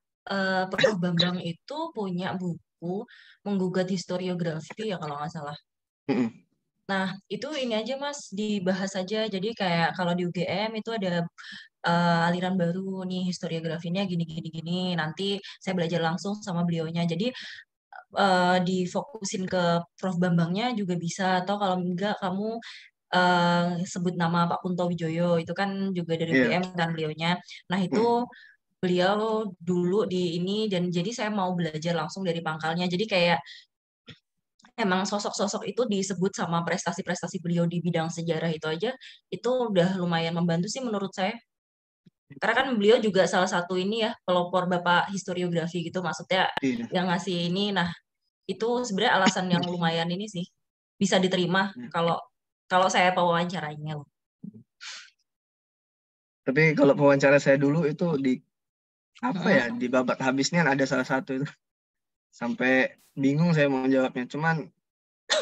Prof. Bambang itu punya buku Menggugat Historiografi ya kalau nggak salah. Nah, itu ini aja Mas, dibahas aja. Jadi kayak kalau di UGM itu ada aliran baru nih, historiografinya gini. Nanti saya belajar langsung sama beliaunya. Jadi difokusin ke Prof. Bambangnya juga bisa. Atau kalau enggak, kamu sebut nama Pak Kunto Wijoyo, itu kan juga dari Iya. UGM kan beliaunya. Nah itu beliau dulu di ini, dan jadi saya mau belajar langsung dari pangkalnya. Jadi kayak emang sosok-sosok itu disebut sama prestasi-prestasi beliau di bidang sejarah itu aja, itu udah lumayan membantu sih menurut saya. Karena kan beliau juga salah satu ini ya, pelopor bapak historiografi gitu, maksudnya Iya. yang ngasih ini. Nah, itu sebenarnya alasan yang lumayan ini sih, bisa diterima kalau saya pewawancaranya loh. Tapi kalau pewawancara saya dulu itu di babat habisnya ada salah satu itu. Sampai bingung saya mau jawabnya. Cuman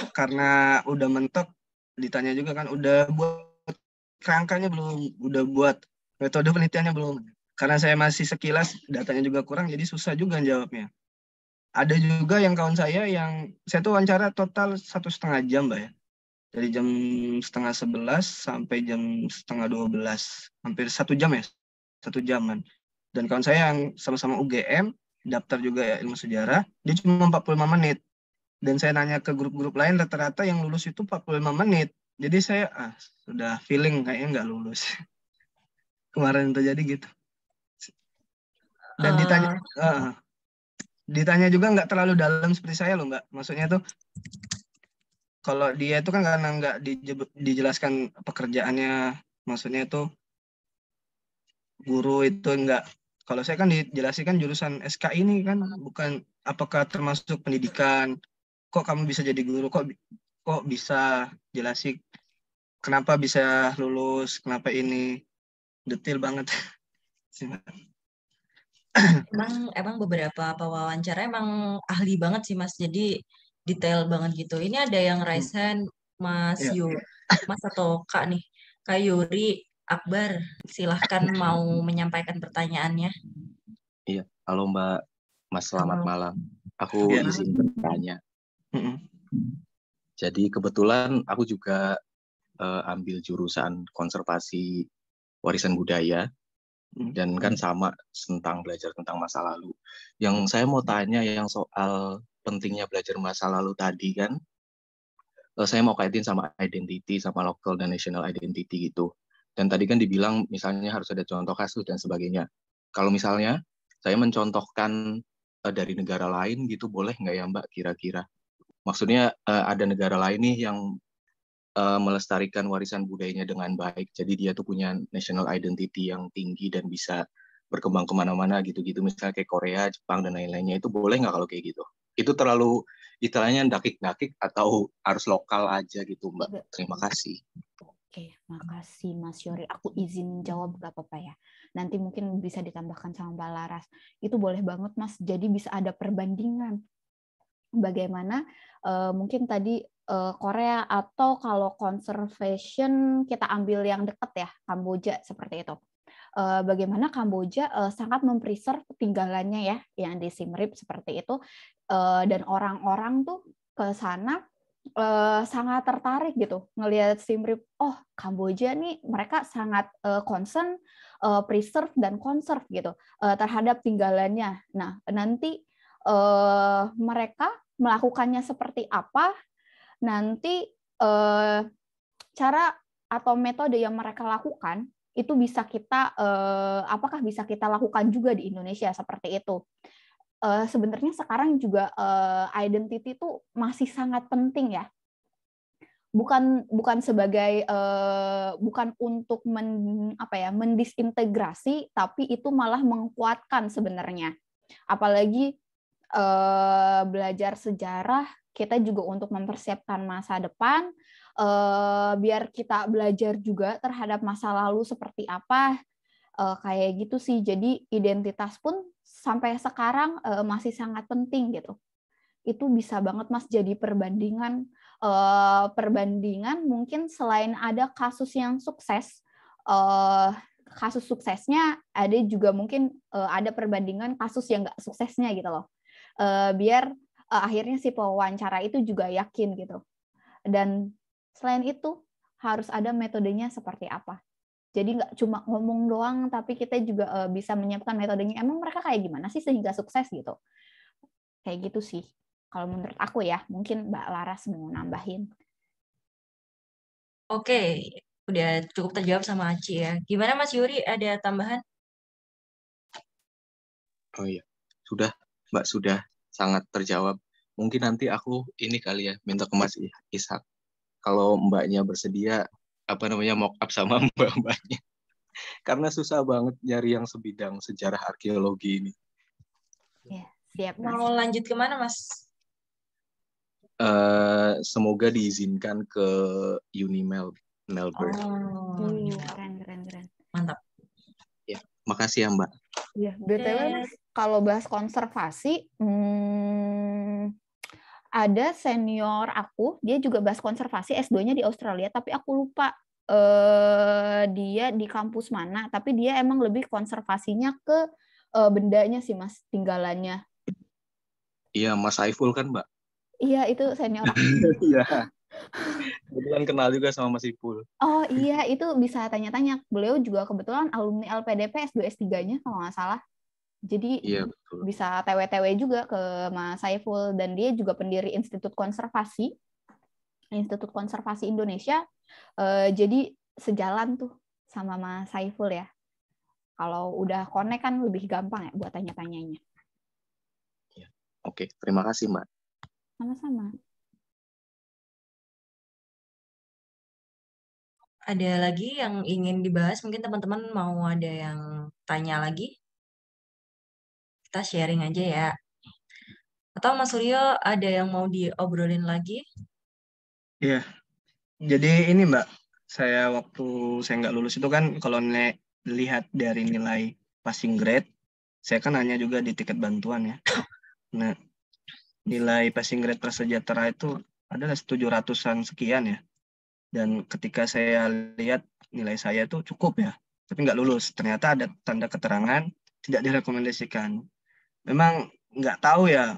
karena udah mentok, ditanya juga kan, udah buat kerangkanya belum, udah buat metode penelitiannya belum. Karena saya masih sekilas, datanya juga kurang, jadi susah juga jawabnya. Ada juga yang kawan saya yang, saya tuh wawancara total 1,5 jam, Mbak ya. Dari jam 10:30 sampai jam 11:30. Hampir 1 jam ya, 1 jaman. Dan kawan saya yang sama-sama UGM, daftar juga ya ilmu sejarah, dia cuma 45 menit. Dan saya nanya ke grup-grup lain, rata-rata yang lulus itu 45 menit. Jadi saya sudah feeling kayaknya nggak lulus. Kemarin terjadi gitu. Dan ditanya juga nggak terlalu dalam seperti saya loh, Mbak. Maksudnya tuh, kalau dia itu kan karena nggak dijelaskan pekerjaannya, maksudnya tuh guru itu nggak. Kalau saya kan dijelaskan jurusan SK ini kan, bukan apakah termasuk pendidikan. Kok kamu bisa jadi guru? Kok bisa jelasin kenapa bisa lulus, kenapa ini, detail banget. Emang beberapa pewawancara emang ahli banget sih Mas, jadi detail banget gitu. Ini ada yang raise hand, Mas Ya. Mas atau Kak nih, Kak Yuri Akbar, silahkan mau menyampaikan pertanyaannya. Iya, halo Mbak, Mas, selamat malam. Aku izin bertanya. Jadi kebetulan aku juga ambil jurusan konservasi warisan budaya, dan kan sama tentang belajar tentang masa lalu. Yang saya mau tanya yang soal pentingnya belajar masa lalu tadi kan, saya mau kaitin sama identity, sama local dan national identity gitu. Dan tadi kan dibilang misalnya harus ada contoh kasus dan sebagainya. Kalau misalnya saya mencontohkan dari negara lain gitu, boleh nggak ya Mbak kira-kira? Maksudnya ada negara lain nih yang melestarikan warisan budayanya dengan baik. Jadi dia tuh punya national identity yang tinggi dan bisa berkembang kemana-mana gitu-gitu. Misalnya kayak Korea, Jepang, dan lain-lainnya. Itu boleh nggak kalau kayak gitu? Itu terlalu istilahnya dakik-dakik atau harus lokal aja gitu Mbak? Terima kasih. Oke, makasih Mas Yori. Aku izin jawab gak apa-apa ya. Nanti mungkin bisa ditambahkan sama Mbak Laras. Itu boleh banget Mas. Jadi bisa ada perbandingan. Bagaimana mungkin tadi Korea, atau kalau conservation kita ambil yang dekat ya, Kamboja seperti itu. Bagaimana Kamboja sangat mempreserve tinggalannya ya, yang di Siem Reap seperti itu, dan orang-orang tuh ke sana sangat tertarik gitu ngelihat Siem Reap. Oh, Kamboja nih mereka sangat concern, preserve dan conserve gitu terhadap tinggalannya. Nah, nanti mereka melakukannya seperti apa, nanti cara atau metode yang mereka lakukan itu bisa kita apakah bisa kita lakukan juga di Indonesia seperti itu. Sebenarnya sekarang juga identity itu masih sangat penting ya. Bukan sebagai bukan untuk mendisintegrasi, tapi itu malah menguatkan sebenarnya. Apalagi belajar sejarah, kita juga untuk mempersiapkan masa depan, biar kita belajar juga terhadap masa lalu seperti apa, kayak gitu sih. Jadi identitas pun sampai sekarang masih sangat penting gitu. Itu bisa banget Mas jadi perbandingan mungkin selain ada kasus yang sukses, kasus suksesnya ada juga mungkin ada perbandingan kasus yang nggak suksesnya gitu loh. Biar akhirnya si pewawancara itu juga yakin gitu. Dan selain itu harus ada metodenya seperti apa. Jadi nggak cuma ngomong doang, tapi kita juga bisa menyiapkan metodenya. Emang mereka kayak gimana sih sehingga sukses gitu. Kayak gitu sih. Kalau menurut aku ya, mungkin Mbak Laras mau nambahin. Oke, udah cukup terjawab sama Aci ya. Gimana Mas Yuri, ada tambahan? Oh iya, sudah Mbak, sudah sangat terjawab. Mungkin nanti aku ini kali ya minta ke Mas Ishak kalau Mbaknya bersedia mock up sama Mbak-mbaknya. Karena susah banget nyari yang sebidang sejarah arkeologi ini. Ya, siap Mas. Mau lanjut kemana Mas? Semoga diizinkan ke Melbourne. Oh, Keren. mantap. Ya, makasih ya Mbak. Ya, BTW Mas, kalau bahas konservasi, ada senior aku, dia juga bahas konservasi, S2-nya di Australia, tapi aku lupa dia di kampus mana, tapi dia emang lebih konservasinya ke bendanya sih Mas, tinggalannya. Iya, Mas Saiful kan Mbak? Iya, itu senior aku. Iya. Kebetulan kenal juga sama Mas Saiful. Oh iya, itu bisa tanya-tanya. Beliau juga kebetulan alumni LPDP S2 S3-nya kalau nggak salah. Jadi iya, betul. Bisa TW-TW juga ke Mas Saiful, dan dia juga pendiri Institut Konservasi Indonesia. Jadi sejalan tuh sama Mas Saiful ya. Kalau udah connect kan lebih gampang ya buat tanya-tanyanya. Ya. Oke, terima kasih Mbak. Sama-sama. Ada lagi yang ingin dibahas? Mungkin teman-teman mau ada yang tanya lagi? Kita sharing aja ya. Atau Mas Suryo ada yang mau diobrolin lagi? Iya. Jadi ini Mbak, saya waktu saya nggak lulus itu kan kalau lihat dari nilai passing grade, saya kan hanya juga di tiket bantuan ya. Nah, nilai passing grade prasejahtera itu adalah 700-an sekian ya. Dan ketika saya lihat nilai saya itu cukup ya, tapi nggak lulus. Ternyata ada tanda keterangan tidak direkomendasikan. Memang nggak tahu ya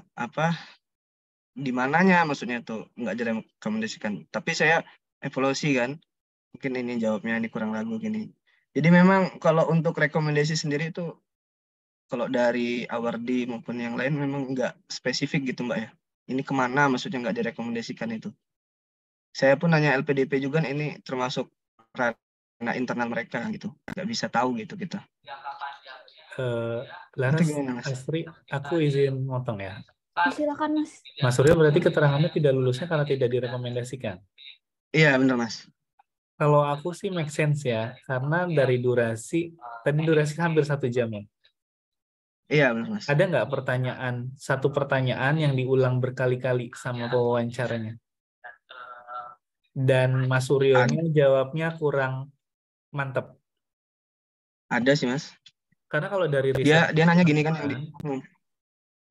di mananya maksudnya itu nggak direkomendasikan. Tapi saya evaluasi kan, mungkin ini jawabnya ini kurang ragu gini. Jadi memang kalau untuk rekomendasi sendiri itu kalau dari Awardi maupun yang lain memang nggak spesifik gitu Mbak ya. Ini kemana maksudnya nggak direkomendasikan itu. Saya pun nanya LPDP juga ini termasuk ranah internal mereka gitu. Nggak bisa tahu gitu kita. Laras, Itu gimana Mas? Astri, aku izin motong ya. Silakan Mas. Mas Suryo berarti keterangannya tidak lulusnya karena tidak direkomendasikan. Iya benar Mas. Kalau aku sih make sense ya, karena dari durasi, tadi durasi hampir 1 jam ya. Iya benar Mas. Ada nggak satu pertanyaan yang diulang berkali-kali sama pewawancaranya? Dan Mas Suryonya jawabnya kurang mantep. Ada sih Mas. Karena kalau dari riset Dia nanya gini kan yang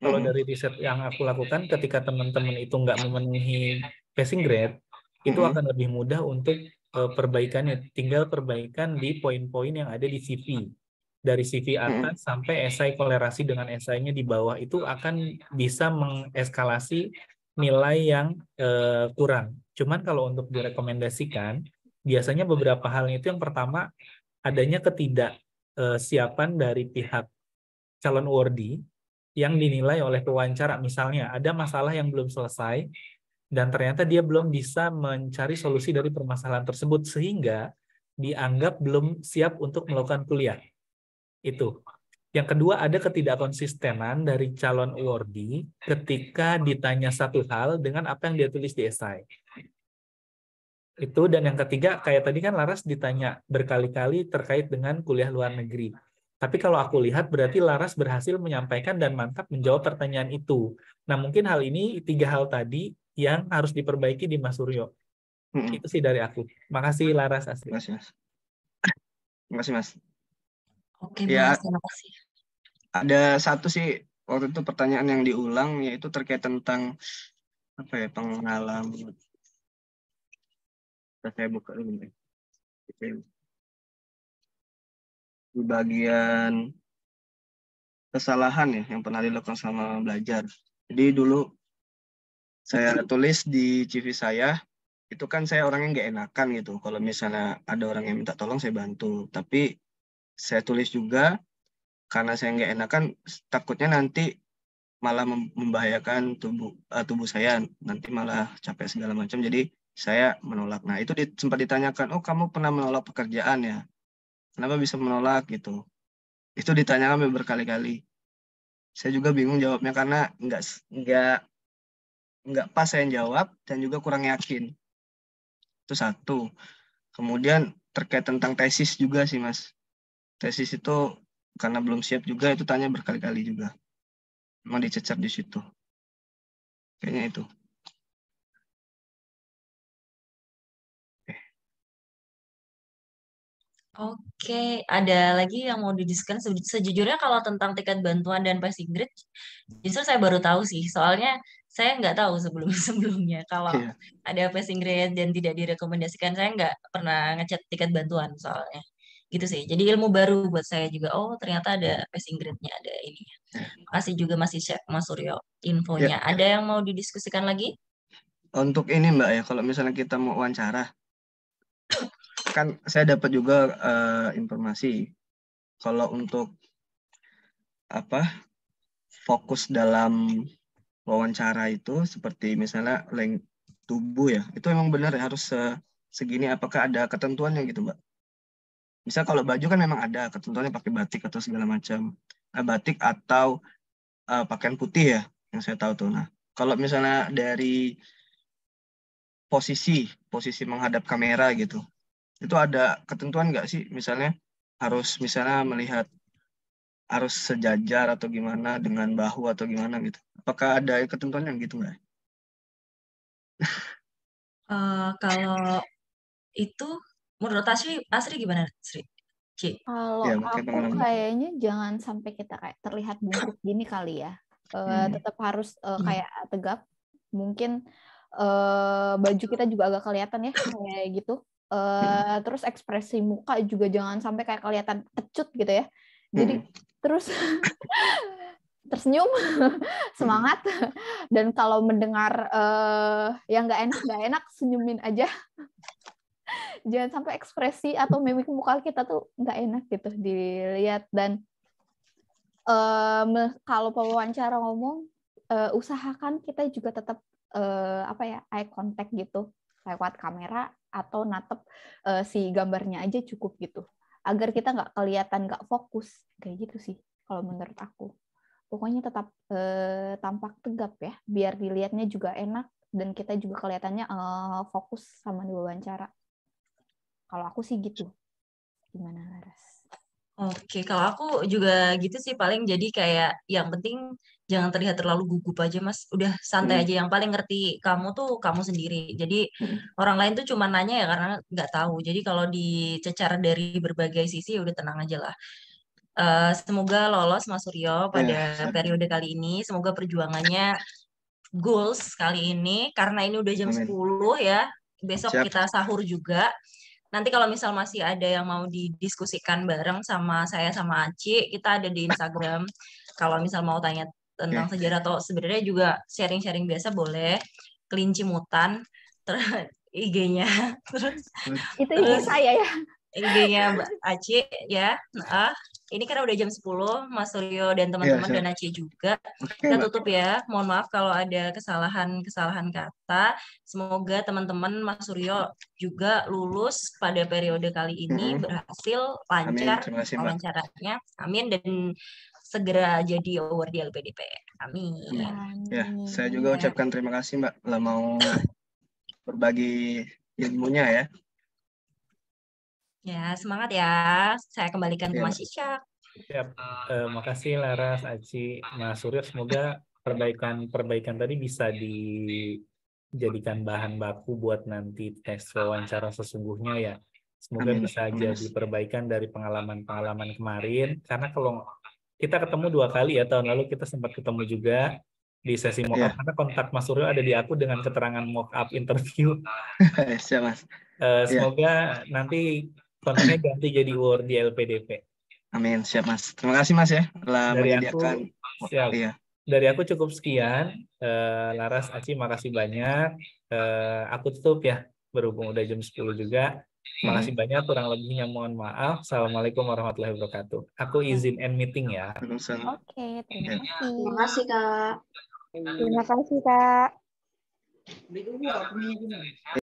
kalau dari riset yang aku lakukan, ketika teman-teman itu nggak memenuhi passing grade, itu akan lebih mudah untuk perbaikannya. Tinggal perbaikan di poin-poin yang ada di CV. Dari CV atas sampai esai kolerasi dengan esainya di bawah itu akan bisa mengeskalasi nilai yang kurang. Cuman kalau untuk direkomendasikan, biasanya beberapa hal itu yang pertama, adanya ketidaksiapan dari pihak calon awardee yang dinilai oleh pewawancara. Misalnya ada masalah yang belum selesai dan ternyata dia belum bisa mencari solusi dari permasalahan tersebut sehingga dianggap belum siap untuk melakukan kuliah. Itu. Yang kedua, ada ketidakkonsistenan dari calon awardee ketika ditanya satu hal dengan apa yang dia tulis di esai. Itu. Dan yang ketiga, kayak tadi kan Laras ditanya berkali-kali terkait dengan kuliah luar negeri. Tapi kalau aku lihat berarti Laras berhasil menyampaikan dan mantap menjawab pertanyaan itu. Nah, mungkin hal ini 3 hal tadi yang harus diperbaiki di Mas Suryo. Itu sih dari aku. Makasih Laras, Astri. Makasih Mas. Makasih Mas. Oke, ya, Mas, terima kasih. Ada satu sih waktu itu pertanyaan yang diulang, yaitu terkait tentang pengalaman. Saya buka dulu. Di bagian kesalahan ya yang pernah dilakukan sama belajar. Jadi dulu saya tulis di CV saya, itu kan saya orangnya nggak enakan gitu. Kalau misalnya ada orang yang minta tolong, saya bantu. Tapi saya tulis juga, karena saya nggak enakan, takutnya nanti malah membahayakan tubuh saya, nanti malah capek segala macam. Jadi Saya menolak. Nah, itu sempat ditanyakan, oh kamu pernah menolak pekerjaan ya? Kenapa bisa menolak gitu? Itu ditanyakan berkali-kali. Saya juga bingung jawabnya karena nggak pas saya jawab dan juga kurang yakin. Itu satu. Kemudian terkait tentang tesis juga sih Mas. Tesis itu karena belum siap juga itu tanya berkali-kali juga. Memang dicecer di situ. Kayaknya itu. Oke, ada lagi yang mau didiskusikan. Sejujurnya kalau tentang tiket bantuan dan passing grade, justru saya baru tahu sih. Soalnya saya nggak tahu sebelumnya kalau Iya. ada passing grade dan tidak direkomendasikan. Saya nggak pernah ngechat tiket bantuan soalnya. Gitu sih. Jadi ilmu baru buat saya juga. Oh, ternyata ada passing grade-nya, ada ini. Makasih juga masih Chef Mas Suryo infonya. Ya. Ada yang mau didiskusikan lagi? Untuk ini Mbak ya, kalau misalnya kita mau wawancara, kan saya dapat juga informasi kalau untuk fokus dalam wawancara itu seperti misalnya length tubuh ya, itu emang benar ya harus segini, apakah ada ketentuannya gitu Mbak? Misal kalau baju kan memang ada ketentuannya pakai batik atau segala macam, batik atau pakaian putih ya yang saya tahu tuh. Nah, kalau misalnya dari posisi menghadap kamera gitu, itu ada ketentuan nggak sih? Misalnya melihat harus sejajar atau gimana dengan bahu atau gimana gitu. Apakah ada ketentuan yang gitu nggak? Kalau itu menurut Asri gimana, Sri? Kalau Ya, aku kayaknya jangan sampai kita kayak terlihat bungkuk gini kali ya. Tetap harus kayak tegap. Mungkin baju kita juga agak kelihatan ya kayak gitu. Terus ekspresi muka juga jangan sampai kayak kelihatan kecut gitu ya. Jadi terus tersenyum, semangat, dan kalau mendengar yang nggak enak senyumin aja. Jangan sampai ekspresi atau mimik muka kita tuh nggak enak gitu dilihat. Dan kalau pewawancara ngomong, usahakan kita juga tetap eye contact gitu lewat kamera atau natep si gambarnya aja cukup gitu, agar kita nggak kelihatan nggak fokus kayak gitu sih kalau menurut aku. Pokoknya tetap tampak tegap ya, biar dilihatnya juga enak dan kita juga kelihatannya fokus sama diwawancara. Kalau aku sih gitu. Gimana, Laras? Oke, kalau aku juga gitu sih, paling jadi kayak yang penting jangan terlihat terlalu gugup aja Mas. Udah santai aja, yang paling ngerti kamu tuh kamu sendiri. Jadi orang lain tuh cuma nanya ya karena nggak tahu. Jadi kalau dicecar dari berbagai sisi udah tenang aja lah. Semoga lolos Mas Suryo pada periode kali ini. Semoga perjuangannya goals kali ini, karena ini udah jam 10 ya. Besok kita sahur juga. Nanti kalau misal masih ada yang mau didiskusikan bareng sama saya sama Aci, kita ada di Instagram. Kalau misal mau tanya tentang sejarah atau sebenarnya juga sharing-sharing biasa boleh. Kelinci Mutan, IG-nya. Itu IG saya ya. IG-nya Mbak Aci ya. Ini karena udah jam 10, Mas Suryo dan teman-teman dan Aci juga. Kita tutup ya. Mohon maaf kalau ada kesalahan kata. Semoga teman-teman Mas Suryo juga lulus pada periode kali ini, berhasil, lancar wawancaranya. Amin, dan segera jadi award di LPDP. Amin. Ya, saya juga ucapkan terima kasih Mbak lah mau berbagi ilmunya ya. Ya, semangat ya. Saya kembalikan ke Mas Ishak. Siap. Makasih Laras, Aci, Mas Suryo. Semoga perbaikan tadi bisa dijadikan bahan baku buat nanti tes wawancara sesungguhnya ya. Semoga bisa jadi perbaikan dari pengalaman-pengalaman kemarin. Karena kalau kita ketemu 2 kali ya, tahun lalu kita sempat ketemu juga di sesi mock up, karena kontak Mas Suryo ada di aku dengan keterangan mock up interview. Siap Mas. Semoga nanti kontaknya ganti jadi award di LPDP. Amin, siap Mas. Terima kasih Mas ya telah menyediakan. Dari aku cukup sekian. Laras, Aci, makasih banyak. Aku tutup ya, berhubung udah jam 10 juga. Makasih banyak, kurang lebihnya mohon maaf. Assalamualaikum warahmatullahi wabarakatuh. Aku izin end meeting ya. Oke, terima kasih. Terima kasih Kak. Terima kasih Kak.